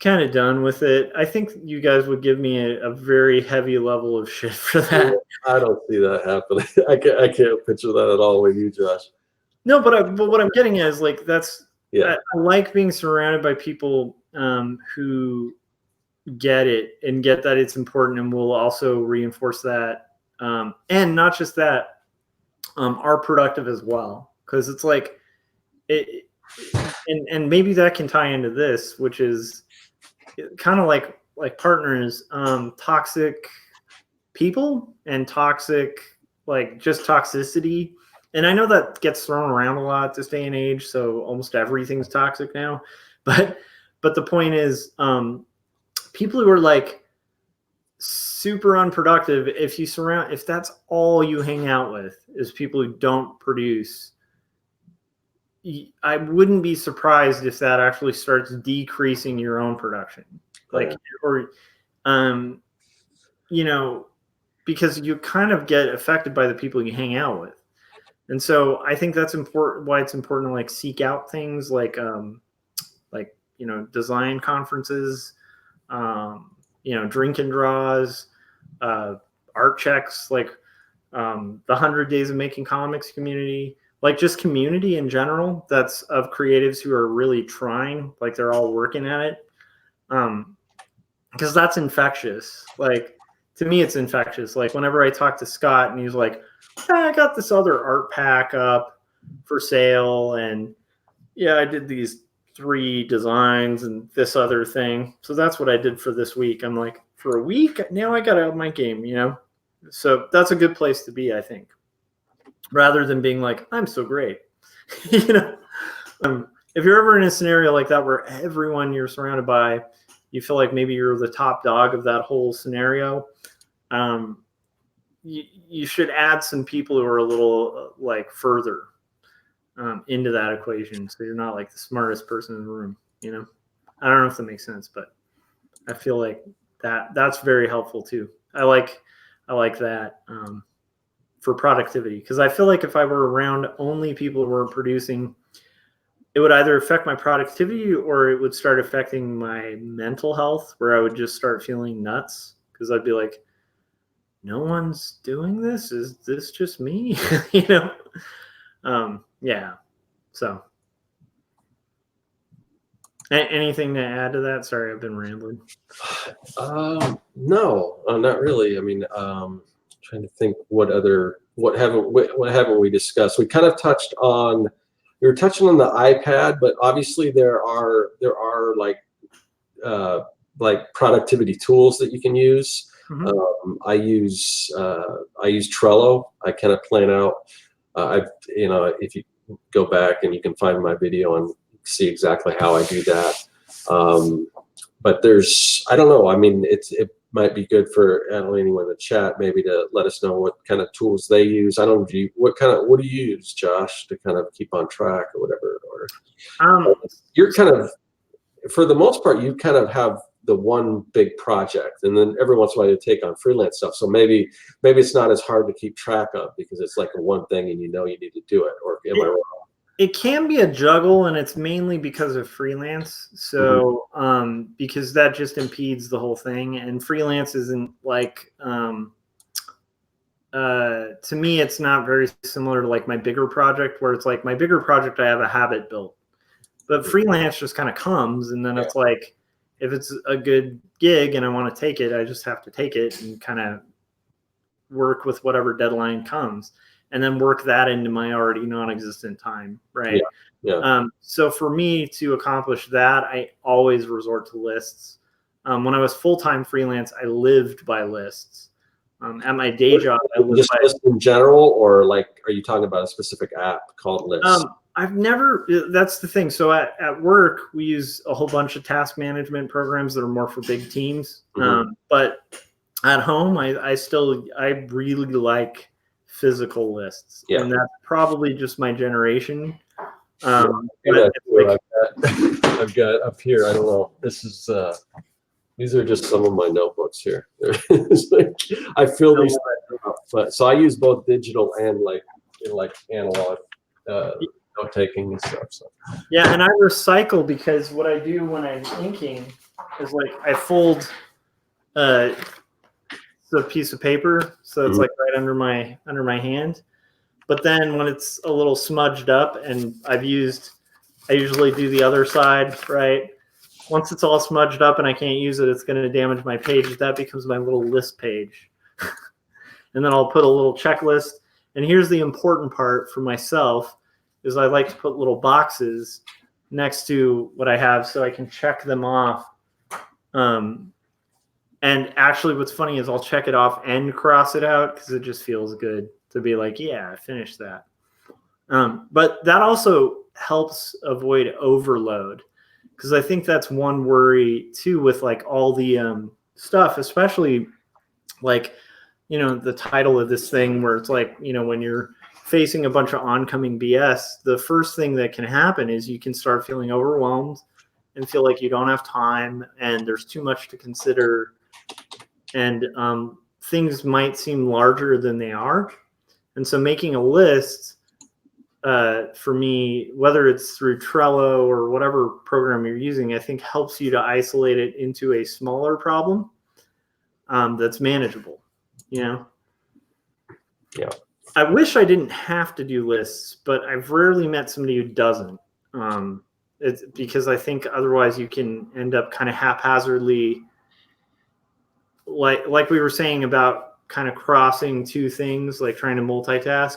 kind of done with it. I think you guys would give me a very heavy level of shit for that. I don't see that happening. I can't picture that at all with you, Josh. No, but what I'm getting at is like Yeah. I like being surrounded by people who get it and get that it's important and will also reinforce that. And not just that, are productive as well. Because it's like it, and maybe that can tie into this, which is kind of like partners, toxic people and toxic, like just toxicity. And I know that gets thrown around a lot this day and age, so almost everything's toxic now. But the point is, people who are like super unproductive, if that's all you hang out with is people who don't produce, I wouldn't be surprised if that actually starts decreasing your own production. Like, or, because you kind of get affected by the people you hang out with. And so I think that's important, why it's important to like seek out things like design conferences, drink and draws, art checks, like the 100 Days of Making Comics community, like just community in general that's of creatives who are really trying, like they're all working at it. Because that's infectious. Like, to me, it's infectious. Like whenever I talk to Scott and he's like, I got this other art pack up for sale, and yeah, I did these 3 designs and this other thing. So that's what I did for this week. I'm like, for a week? Now I got out of my game, So that's a good place to be, I think. Rather than being like, I'm so great. If you're ever in a scenario like that where everyone you're surrounded by, you feel like maybe you're the top dog of that whole scenario, you should add some people who are a little like further into that equation, so you're not like the smartest person in the room. I don't know if that makes sense, but I feel like that's very helpful too. I like that for productivity, because I feel like if I were around only people who weren't producing, it would either affect my productivity or it would start affecting my mental health, where I would just start feeling nuts because I'd be like, no one's doing this. Is this just me? Yeah. So anything to add to that? Sorry, I've been rambling. No, not really. I mean, trying to think what haven't we discussed? We kind of touched on. We were touching on the iPad, but obviously there are like productivity tools that you can use. Mm-hmm. I use Trello. I kind of plan out. If you go back and you can find my video and see exactly how I do that. But I don't know. I mean, it might be good for anyone in the chat maybe to let us know what kind of tools they use. I don't know. What do you use, Josh, to kind of keep on track or whatever? Or you're kind of, for the most part, you kind of have the one big project, and then every once in a while you take on freelance stuff. So maybe it's not as hard to keep track of because it's like a one thing and you need to do it. Or am I wrong? It can be a juggle, and it's mainly because of freelance. So, mm-hmm. Because that just impedes the whole thing. And freelance isn't like, to me, it's not very similar to like my bigger project, where it's like my bigger project, I have a habit built. But freelance just kind of comes, and then it's like, if it's a good gig and I want to take it, I just have to take it and kind of work with whatever deadline comes, and then work that into my already non-existent time, right? Yeah. So for me to accomplish that, I always resort to lists. When I was full-time freelance, I lived by lists. At my day job, I live just by. list in general, or like, are you talking about a specific app called List? I've never. That's the thing. So at work, we use a whole bunch of task management programs that are more for big teams. But at home, I really like physical lists, and that's probably just my generation. I've got up here. I don't know. This is. These are just some of my notebooks here. I fill these up, but so I use both digital and like analog note taking and stuff. So. Yeah, and I recycle because what I do when I'm inking is like I fold the piece of paper so it's like right under my hand. But then when it's a little smudged up and I usually do the other side, right? Once it's all smudged up and I can't use it, it's going to damage my page. That becomes my little list page. And then I'll put a little checklist. And here's the important part for myself is I like to put little boxes next to what I have so I can check them off. And actually what's funny is I'll check it off and cross it out because it just feels good to be like, yeah, I finished that. But that also helps avoid overload. Because I think that's one worry too with like all the stuff, especially like, the title of this thing where it's like, when you're facing a bunch of oncoming BS, the first thing that can happen is you can start feeling overwhelmed and feel like you don't have time and there's too much to consider. And things might seem larger than they are. And so making a list for me, whether it's through Trello or whatever program you're using, I think helps you to isolate it into a smaller problem that's manageable, Yeah. I wish I didn't have to do lists, but I've rarely met somebody who doesn't. It's because I think otherwise you can end up kind of haphazardly, like we were saying about kind of crossing two things, like trying to multitask.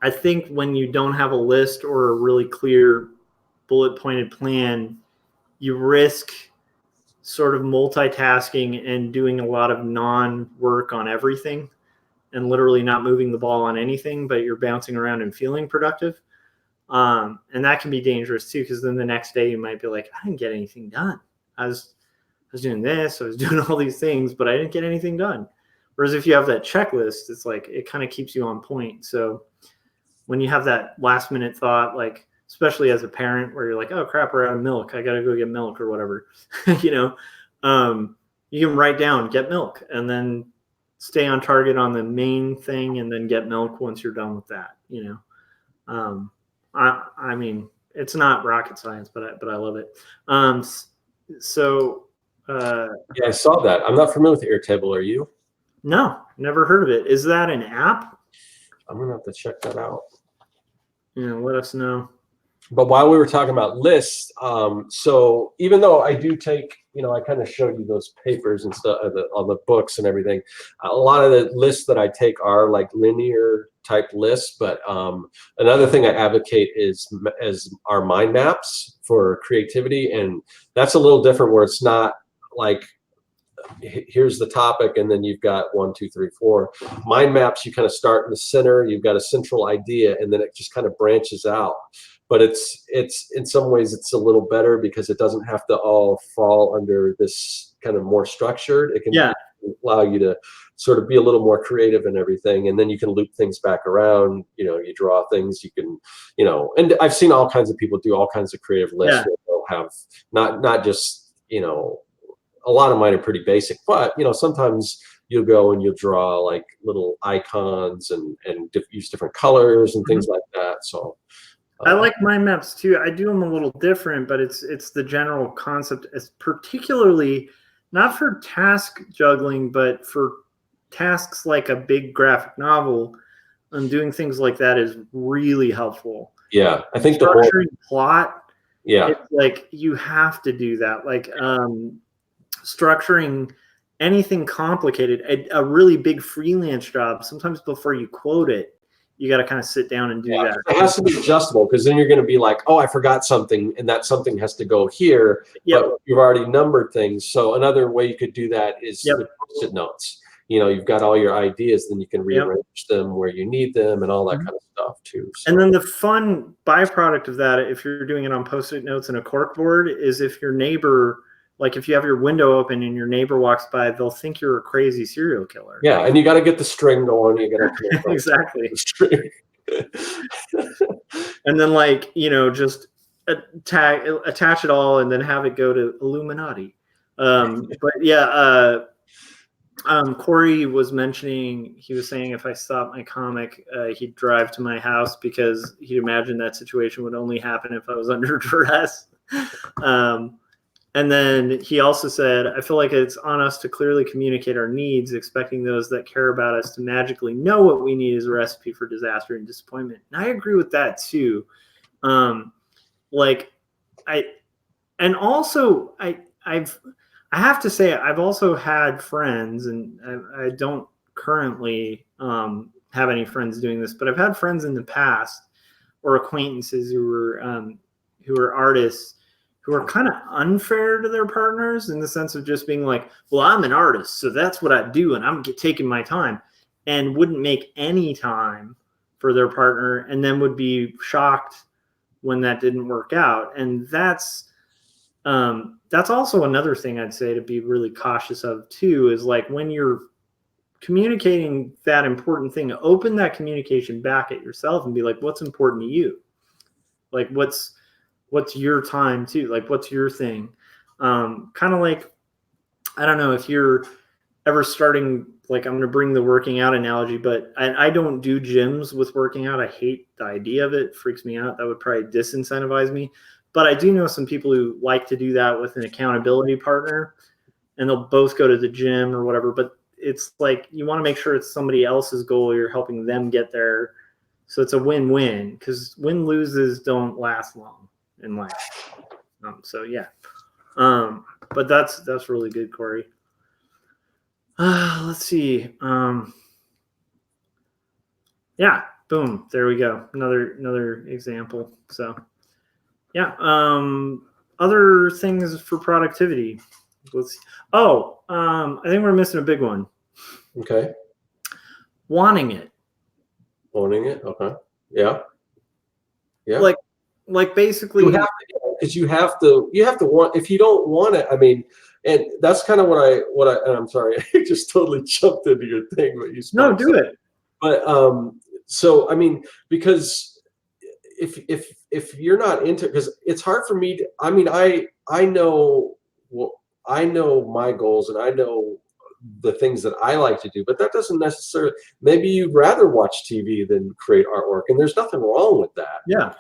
I think when you don't have a list or a really clear bullet pointed plan, you risk sort of multitasking and doing a lot of non-work on everything and literally not moving the ball on anything, but you're bouncing around and feeling productive. And that can be dangerous too, because then the next day you might be like, I didn't get anything done. I was doing this, I was doing all these things, but I didn't get anything done. Whereas if you have that checklist, it's like, it kind of keeps you on point. So when you have that last minute thought, like, especially as a parent where you're like, oh crap, we're out of milk, I got to go get milk or whatever, you can write down, get milk, and then stay on target on the main thing and then get milk once you're done with that. I mean, it's not rocket science, but I love it. Yeah, I saw that. I'm not familiar with Airtable. Are you? No, never heard of it. Is that an app? I'm gonna have to check that out. Let us know. But while we were talking about lists, so even though I do take, I kind of showed you those papers and stuff, all the books and everything, a lot of the lists that I take are like linear type lists. But another thing I advocate is our mind maps for creativity. And that's a little different where it's not like, here's the topic and then you've got 1, 2, 3, 4. Mind maps, you kind of start in the center, you've got a central idea, and then it just kind of branches out. But it's in some ways it's a little better because it doesn't have to all fall under this kind of more structured. It can allow you to sort of be a little more creative and everything, and then you can loop things back around. You draw things, you can, and I've seen all kinds of people do all kinds of creative lists. Yeah. They'll have not just, a lot of mine are pretty basic, but sometimes you'll go and you'll draw like little icons and use different colors and things like that. So I like mind maps too. I do them a little different, but it's the general concept. It's particularly not for task juggling, but for tasks like a big graphic novel. And doing things like that is really helpful. Yeah, I think structuring plot. Yeah, it's like you have to do that. Like structuring anything complicated, a really big freelance job. Sometimes before you quote it, you got to kind of sit down and do that. It has to be adjustable because then you're going to be like, oh, I forgot something, and that something has to go here. But you've already numbered things. So another way you could do that is with Post-it notes. you've got all your ideas, then you can Yep. rearrange them where you need them and all that Mhm. kind of stuff too. So. And then the fun byproduct of that, if you're doing it on Post-it notes and a cork board, is if your neighbor, like if you have your window open and your neighbor walks by, they'll think you're a crazy serial killer. Yeah, and you got to get the string going. You got to Exactly. the string. And then like, just attach it all and then have it go to Illuminati. But yeah, Corey was mentioning, he was saying if I stopped my comic, he'd drive to my house because he'd imagine that situation would only happen if I was under duress. And then he also said, I feel like it's on us to clearly communicate our needs, expecting those that care about us to magically know what we need is a recipe for disaster and disappointment. And I agree with that too. I have to say, I've also had friends, and I don't currently have any friends doing this, but I've had friends in the past or acquaintances who were artists who are kind of unfair to their partners in the sense of just being like, well, I'm an artist, so that's what I do, and I'm taking my time, and wouldn't make any time for their partner, and then would be shocked when that didn't work out. And that's also another thing I'd say to be really cautious of too, is like when you're communicating that important thing, open that communication back at yourself and be like, what's important to you? Like what's your time too? Like what's your thing? Kind of like, I don't know if you're ever starting, like I'm going to bring the working out analogy, but I don't do gyms with working out. I hate the idea of it. It freaks me out. That would probably disincentivize me. But I do know some people who like to do that with an accountability partner, and they'll both go to the gym or whatever. But it's like you want to make sure it's somebody else's goal. You're helping them get there. So it's a win-win, because win-loses don't last long in life. So yeah. But that's really good, Corey. Let's see. Yeah, boom. There we go. Another example. So yeah. Other things for productivity. Let's see. I think we're missing a big one. Okay. Wanting it. Wanting it. Okay. Yeah. Yeah. Like basically, because you have to want. If you don't want it, I mean, and that's kind of what I. And I'm sorry, I just totally jumped into your thing, but you. No, do it. But so I mean, because if you're not into, because it's hard for me to. I mean, I know my goals, and I know the things that I like to do, but that doesn't necessarily. Maybe you'd rather watch TV than create artwork, and there's nothing wrong with that. Yeah.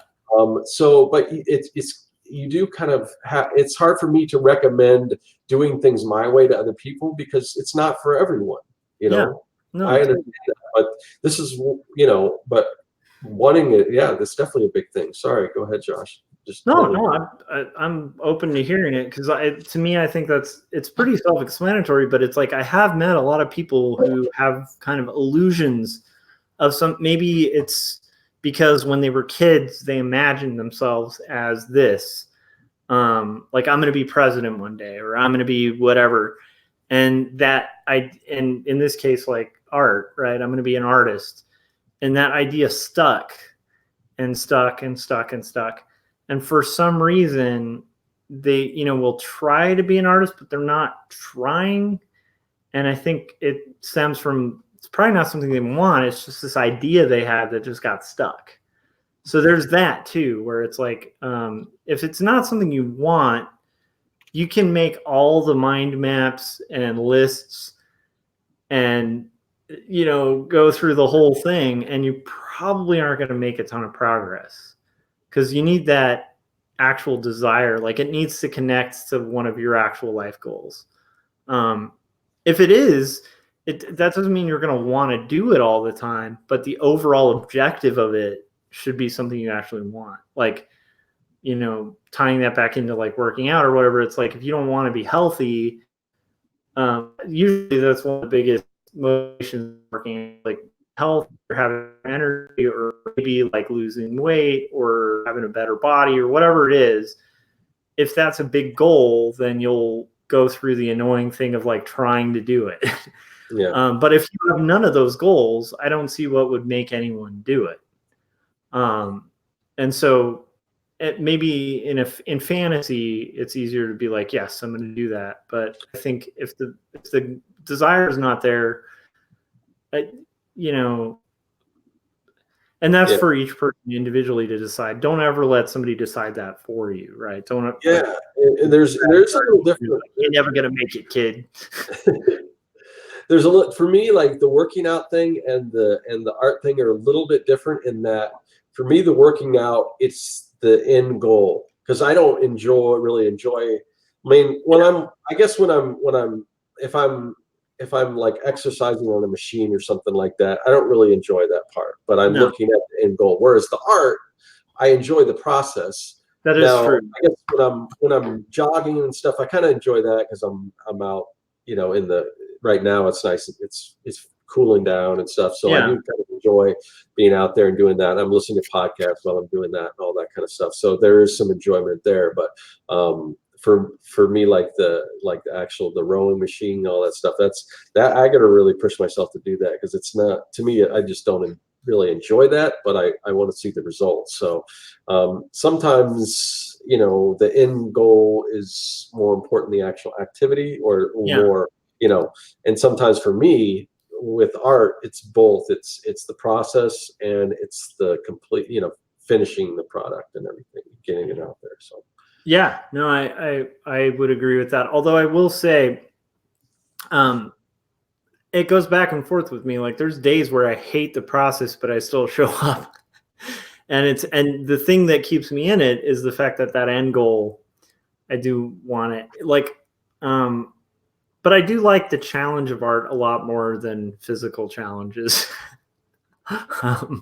So, but it's you do kind of it's hard for me to recommend doing things my way to other people because it's not for everyone. Yeah. No, I understand that, but this is but wanting it, yeah, that's definitely a big thing. Sorry, go ahead, Josh. I'm open to hearing it, because to me, I think it's pretty self-explanatory, but it's like I have met a lot of people who have kind of illusions of maybe it's because when they were kids, they imagined themselves as this, like I'm going to be president one day, or I'm going to be whatever. And and in this case, like art, right? I'm going to be an artist. And that idea stuck and stuck and stuck and stuck. And for some reason, they, will try to be an artist, but they're not trying. And I think it stems from, it's probably not something they want. It's just this idea they had that just got stuck. So there's that too, where it's like, if it's not something you want, you can make all the mind maps and lists and, go through the whole thing, and you probably aren't going to make a ton of progress, because you need that actual desire. Like it needs to connect to one of your actual life goals. If it is, that doesn't mean you're going to want to do it all the time, but the overall objective of it should be something you actually want. Like, tying that back into like working out or whatever. It's like, if you don't want to be healthy, usually that's one of the biggest motivations working, like health or having energy, or maybe like losing weight or having a better body or whatever it is. If that's a big goal, then you'll go through the annoying thing of like trying to do it. Yeah. But if you have none of those goals, I don't see what would make anyone do it. And so maybe in fantasy, it's easier to be like, yes, I'm going to do that. But I think if the desire is not there, you know, and that's for each person individually to decide. Don't ever let somebody decide that for you, right? Don't. Yeah, and there's a little different. You're never gonna make it, kid. There's a little for me, like the working out thing and the art thing are a little bit different in that for me the working out, it's the end goal, because I don't really enjoy. I mean, if I'm like exercising on a machine or something like that, I don't really enjoy that part, but I'm looking at the end goal. Whereas the art, I enjoy the process. That is true. I guess when I'm jogging and stuff, I kind of enjoy that because I'm out, in the right now it's nice. It's cooling down and stuff. So I do kind of enjoy being out there and doing that. I'm listening to podcasts while I'm doing that and all that kind of stuff. So there is some enjoyment there. But for me, like the the rowing machine, all that stuff, that I got to really push myself to do that, because it's not, to me, I just don't really enjoy that, but I want to see the results. So sometimes, the end goal is more important than the actual activity, or more, and sometimes for me with art, it's both. It's the process and it's the complete, finishing the product and everything, getting it out there. So yeah, no, I would agree with that. Although I will say, it goes back and forth with me. Like there's days where I hate the process, but I still show up. And the thing that keeps me in it is the fact that end goal, I do want it. Like, but I do like the challenge of art a lot more than physical challenges. I've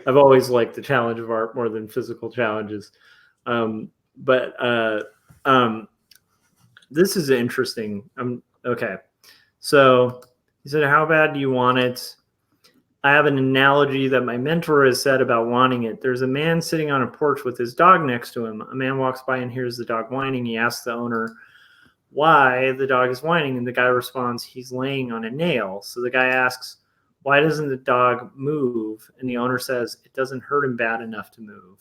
always liked the challenge of art more than physical challenges. But this is interesting. Okay. So he said, how bad do you want it? I have an analogy that my mentor has said about wanting it. There's a man sitting on a porch with his dog next to him. A man walks by and hears the dog whining. He asks the owner why the dog is whining, and the guy responds, he's laying on a nail. So the guy asks, why doesn't the dog move? And the owner says, it doesn't hurt him bad enough to move.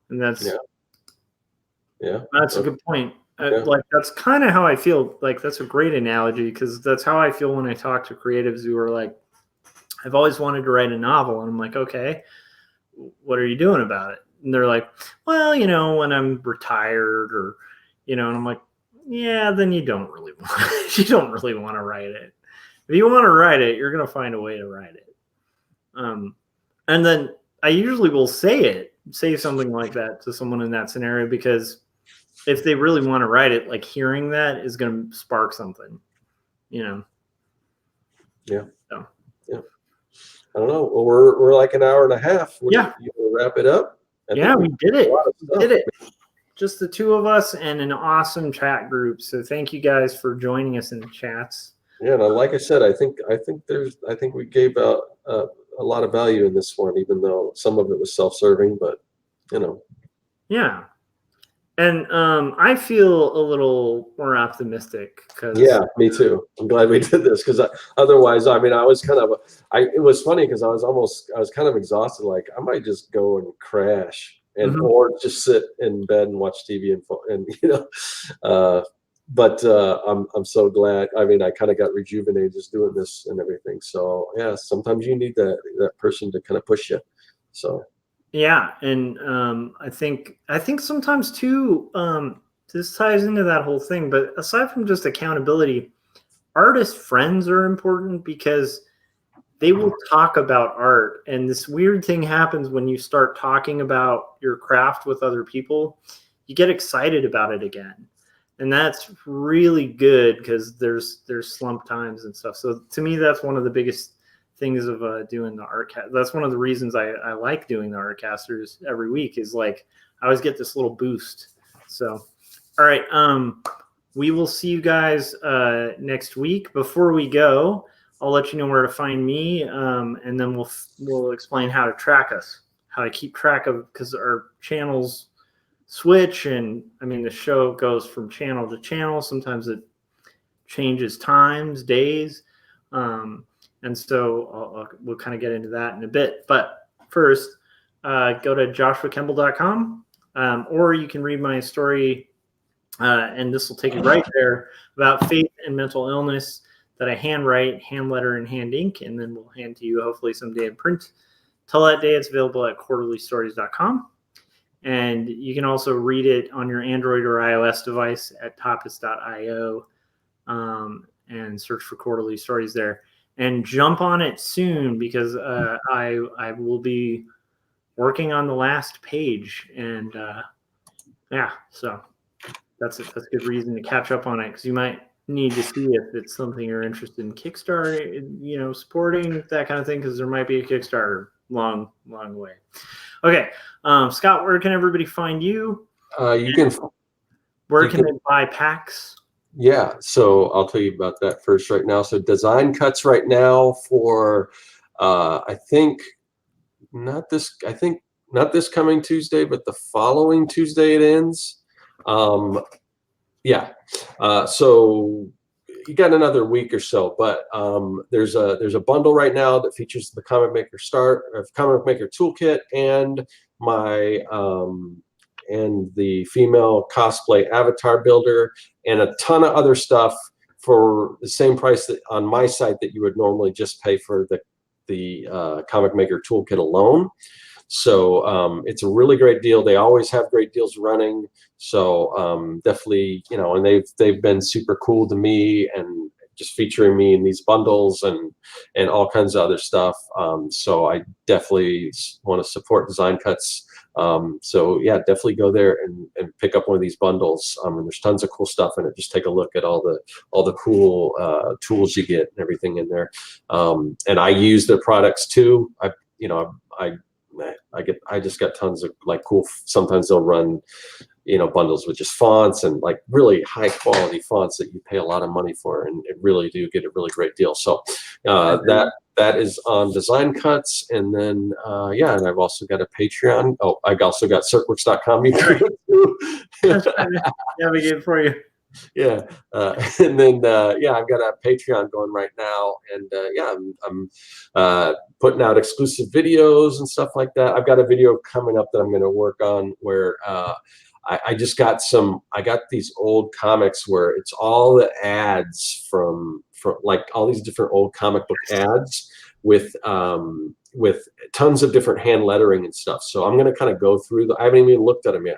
And that's a good point. Like that's kind of how I feel. Like that's a great analogy, because that's how I feel when I talk to creatives who are like, I've always wanted to write a novel. And I'm like, okay, what are you doing about it? And they're like, well, when I'm retired, or, and I'm like, yeah, then you don't really want to write it. If you want to write it, you're going to find a way to write it. And then I usually will say something like that to someone in that scenario, because if they really want to write it, like hearing that is going to spark something, Yeah. So. Yeah. I don't know. Well, we're like an hour and a half. You want to wrap it up? We did it. We did it. Just the two of us and an awesome chat group. So thank you guys for joining us in the chats. Yeah, and like I said, I think we gave out a lot of value in this one, even though some of it was self-serving, but Yeah. And I feel a little more optimistic, because me too. I'm glad we did this, because otherwise, I mean, I was kind of it was funny because I was kind of exhausted. Like I might just go and crash or just sit in bed and watch TV and but I'm so glad. I mean, I kind of got rejuvenated just doing this and everything. So yeah, sometimes you need that person to kind of push you. So. Yeah, and I think sometimes too, this ties into that whole thing. But aside from just accountability, artist friends are important, because they will talk about art. And this weird thing happens when you start talking about your craft with other people. You get excited about it again, and that's really good, because there's slump times and stuff. So to me, that's one of the biggest things of doing the Artcast. That's one of the reasons I like doing the Artcasters every week, is like I always get this little boost. So, all right, we will see you guys next week. Before we go, I'll let you know where to find me, and then we'll explain how to track us, how to keep track of, because our channels switch, and I mean the show goes from channel to channel. Sometimes it changes times, days. And so we'll kind of get into that in a bit. But first, go to joshuakemble.com, or you can read my story, and this will take you right there, about faith and mental illness, that I handwrite, hand letter, and hand ink, and then we'll hand to you hopefully someday in print. Till that day, it's available at quarterlystories.com. And you can also read it on your Android or iOS device at topis.io, and search for Quarterly Stories there. And jump on it soon, because I will be working on the last page. And so that's a good reason to catch up on it, because you might need to see if it's something you're interested in Kickstarter, supporting, that kind of thing, because there might be a Kickstarter long way. Okay, Scott, where can everybody find you? Where can they buy packs? Yeah, so I'll tell you about that first right now. So design cuts right now for I think not this coming Tuesday, but the following Tuesday it ends. So you got another week or so, but there's a bundle right now that features the Comic Maker Toolkit and my and the female cosplay avatar builder, and a ton of other stuff for the same price that on my site that you would normally just pay for the Comic Maker Toolkit alone. So it's a really great deal. They always have great deals running. So definitely, and they've been super cool to me, and just featuring me in these bundles and all kinds of other stuff. So I definitely want to support Design Cuts. So yeah, definitely go there and pick up one of these bundles. And there's tons of cool stuff in it. Just take a look at all the cool tools you get and everything in there. And I use their products too. I just got tons of cool. Sometimes they'll run bundles with just fonts and really high quality fonts that you pay a lot of money for, and it really do get a really great deal. So that is on Design Cuts. And then and I've also got a Patreon. Oh, I've also got circworks.com. That's trying to navigate for you. Yeah, and then I've got a Patreon going right now, and I'm putting out exclusive videos and stuff like that. I've got a video coming up that I'm going to work on where I got these old comics where it's all the ads from all these different old comic book ads with tons of different hand lettering and stuff. So I'm going to kind of go through I haven't even looked at them yet.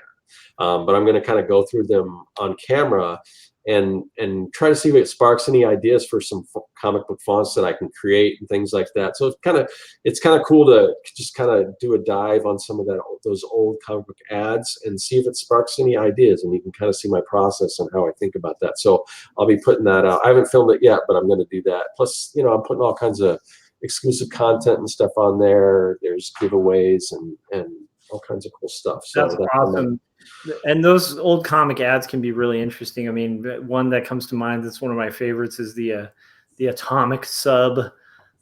But I'm going to kind of go through them on camera and try to see if it sparks any ideas for some comic book fonts that I can create and things like that. So it's kind of cool to just kind of do a dive on some of those old comic book ads and see if it sparks any ideas, and you can kind of see my process and how I think about that. So I'll be putting that out. I haven't filmed it yet, but I'm going to do that. Plus, I'm putting all kinds of exclusive content and stuff on there. There's giveaways and all kinds of cool stuff. So that's awesome. And those old comic ads can be really interesting. I mean, one that comes to mind that's one of my favorites is the atomic sub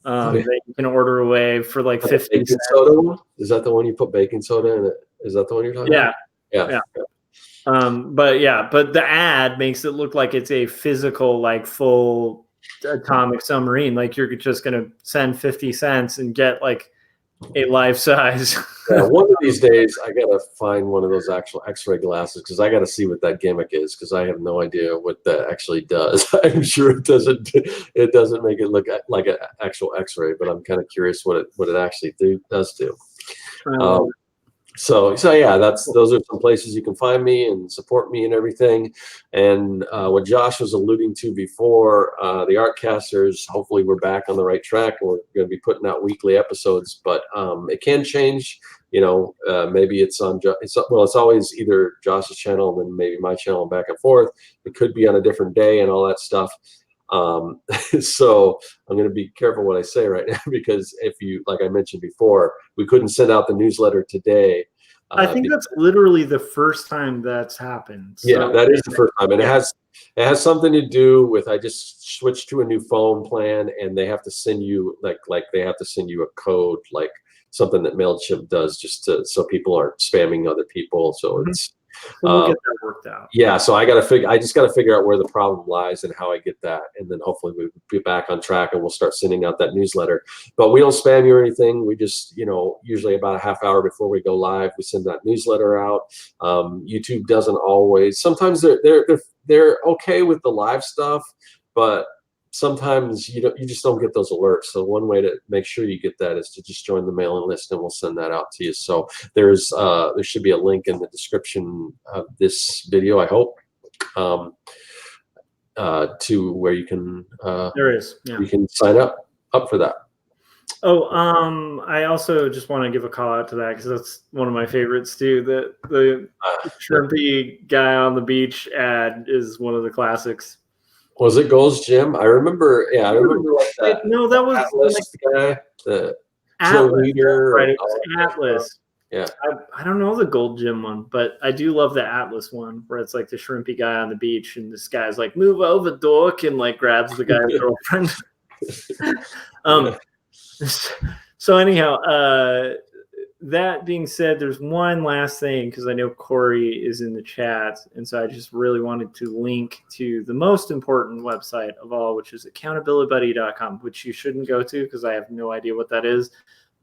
that you can order away for 50 cents. Soda? Is that the one you put baking soda in it? Is that the one you're talking about? Yeah. But the ad makes it look like it's a physical, full atomic submarine. You're just going to send 50 cents and get a life size. One of these days, I gotta find one of those actual X-ray glasses, because I gotta see what that gimmick is, because I have no idea what that actually does. I'm sure it doesn't make it look like an actual X-ray, but I'm kind of curious what it actually does do. So yeah, those are some places you can find me and support me and everything. And what Josh was alluding to before, the Artcasters, hopefully we're back on the right track, and we're going to be putting out weekly episodes. But it can change. Maybe it's on. It's always either Josh's channel and then maybe my channel, and back and forth. It could be on a different day and all that stuff. So I'm going to be careful what I say right now, because if like I mentioned before, we couldn't send out the newsletter today. I think that's literally the first time that's happened. So. Yeah, that is the first time. And it has something to do with, I just switched to a new phone plan, and they have to send you they have to send you a code, something that MailChimp does, just so people aren't spamming other people. So we'll get that worked out. Yeah, so I just got to figure out where the problem lies and how I get that, and then hopefully we'll be back on track and we'll start sending out that newsletter. But we don't spam you or anything. We just, usually about a half hour before we go live, we send that newsletter out. YouTube doesn't always. Sometimes they're okay with the live stuff, but sometimes you just don't get those alerts. So one way to make sure you get that is to just join the mailing list, and we'll send that out to you. So there should be a link in the description of this video, I hope, to where you can there is, yeah. You can sign up for that. Oh, I also just want to give a call out to that because that's one of my favorites too. The shrimpy guy on the beach ad is one of the classics. Was it Gold's Gym? I remember. Yeah, I remember like that. No, that was Atlas guy, the Atlas, cheerleader. right? It was Atlas. Yeah. I don't know the Gold Gym one, but I do love the Atlas one where it's like the shrimpy guy on the beach and this guy's like, "Move over, dork," and like grabs the guy's girlfriend. So anyhow, that being said, there's one last thing because I know Corey is in the chat, and so I just really wanted to link to the most important website of all, which is accountabilitybuddy.com, which you shouldn't go to because I have no idea what that is,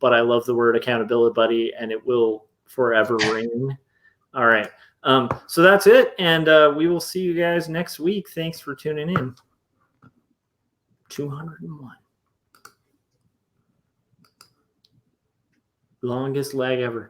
but I love the word accountability buddy, and it will forever ring. All right. So that's it, and we will see you guys next week. Thanks for tuning in. 201. Longest leg ever.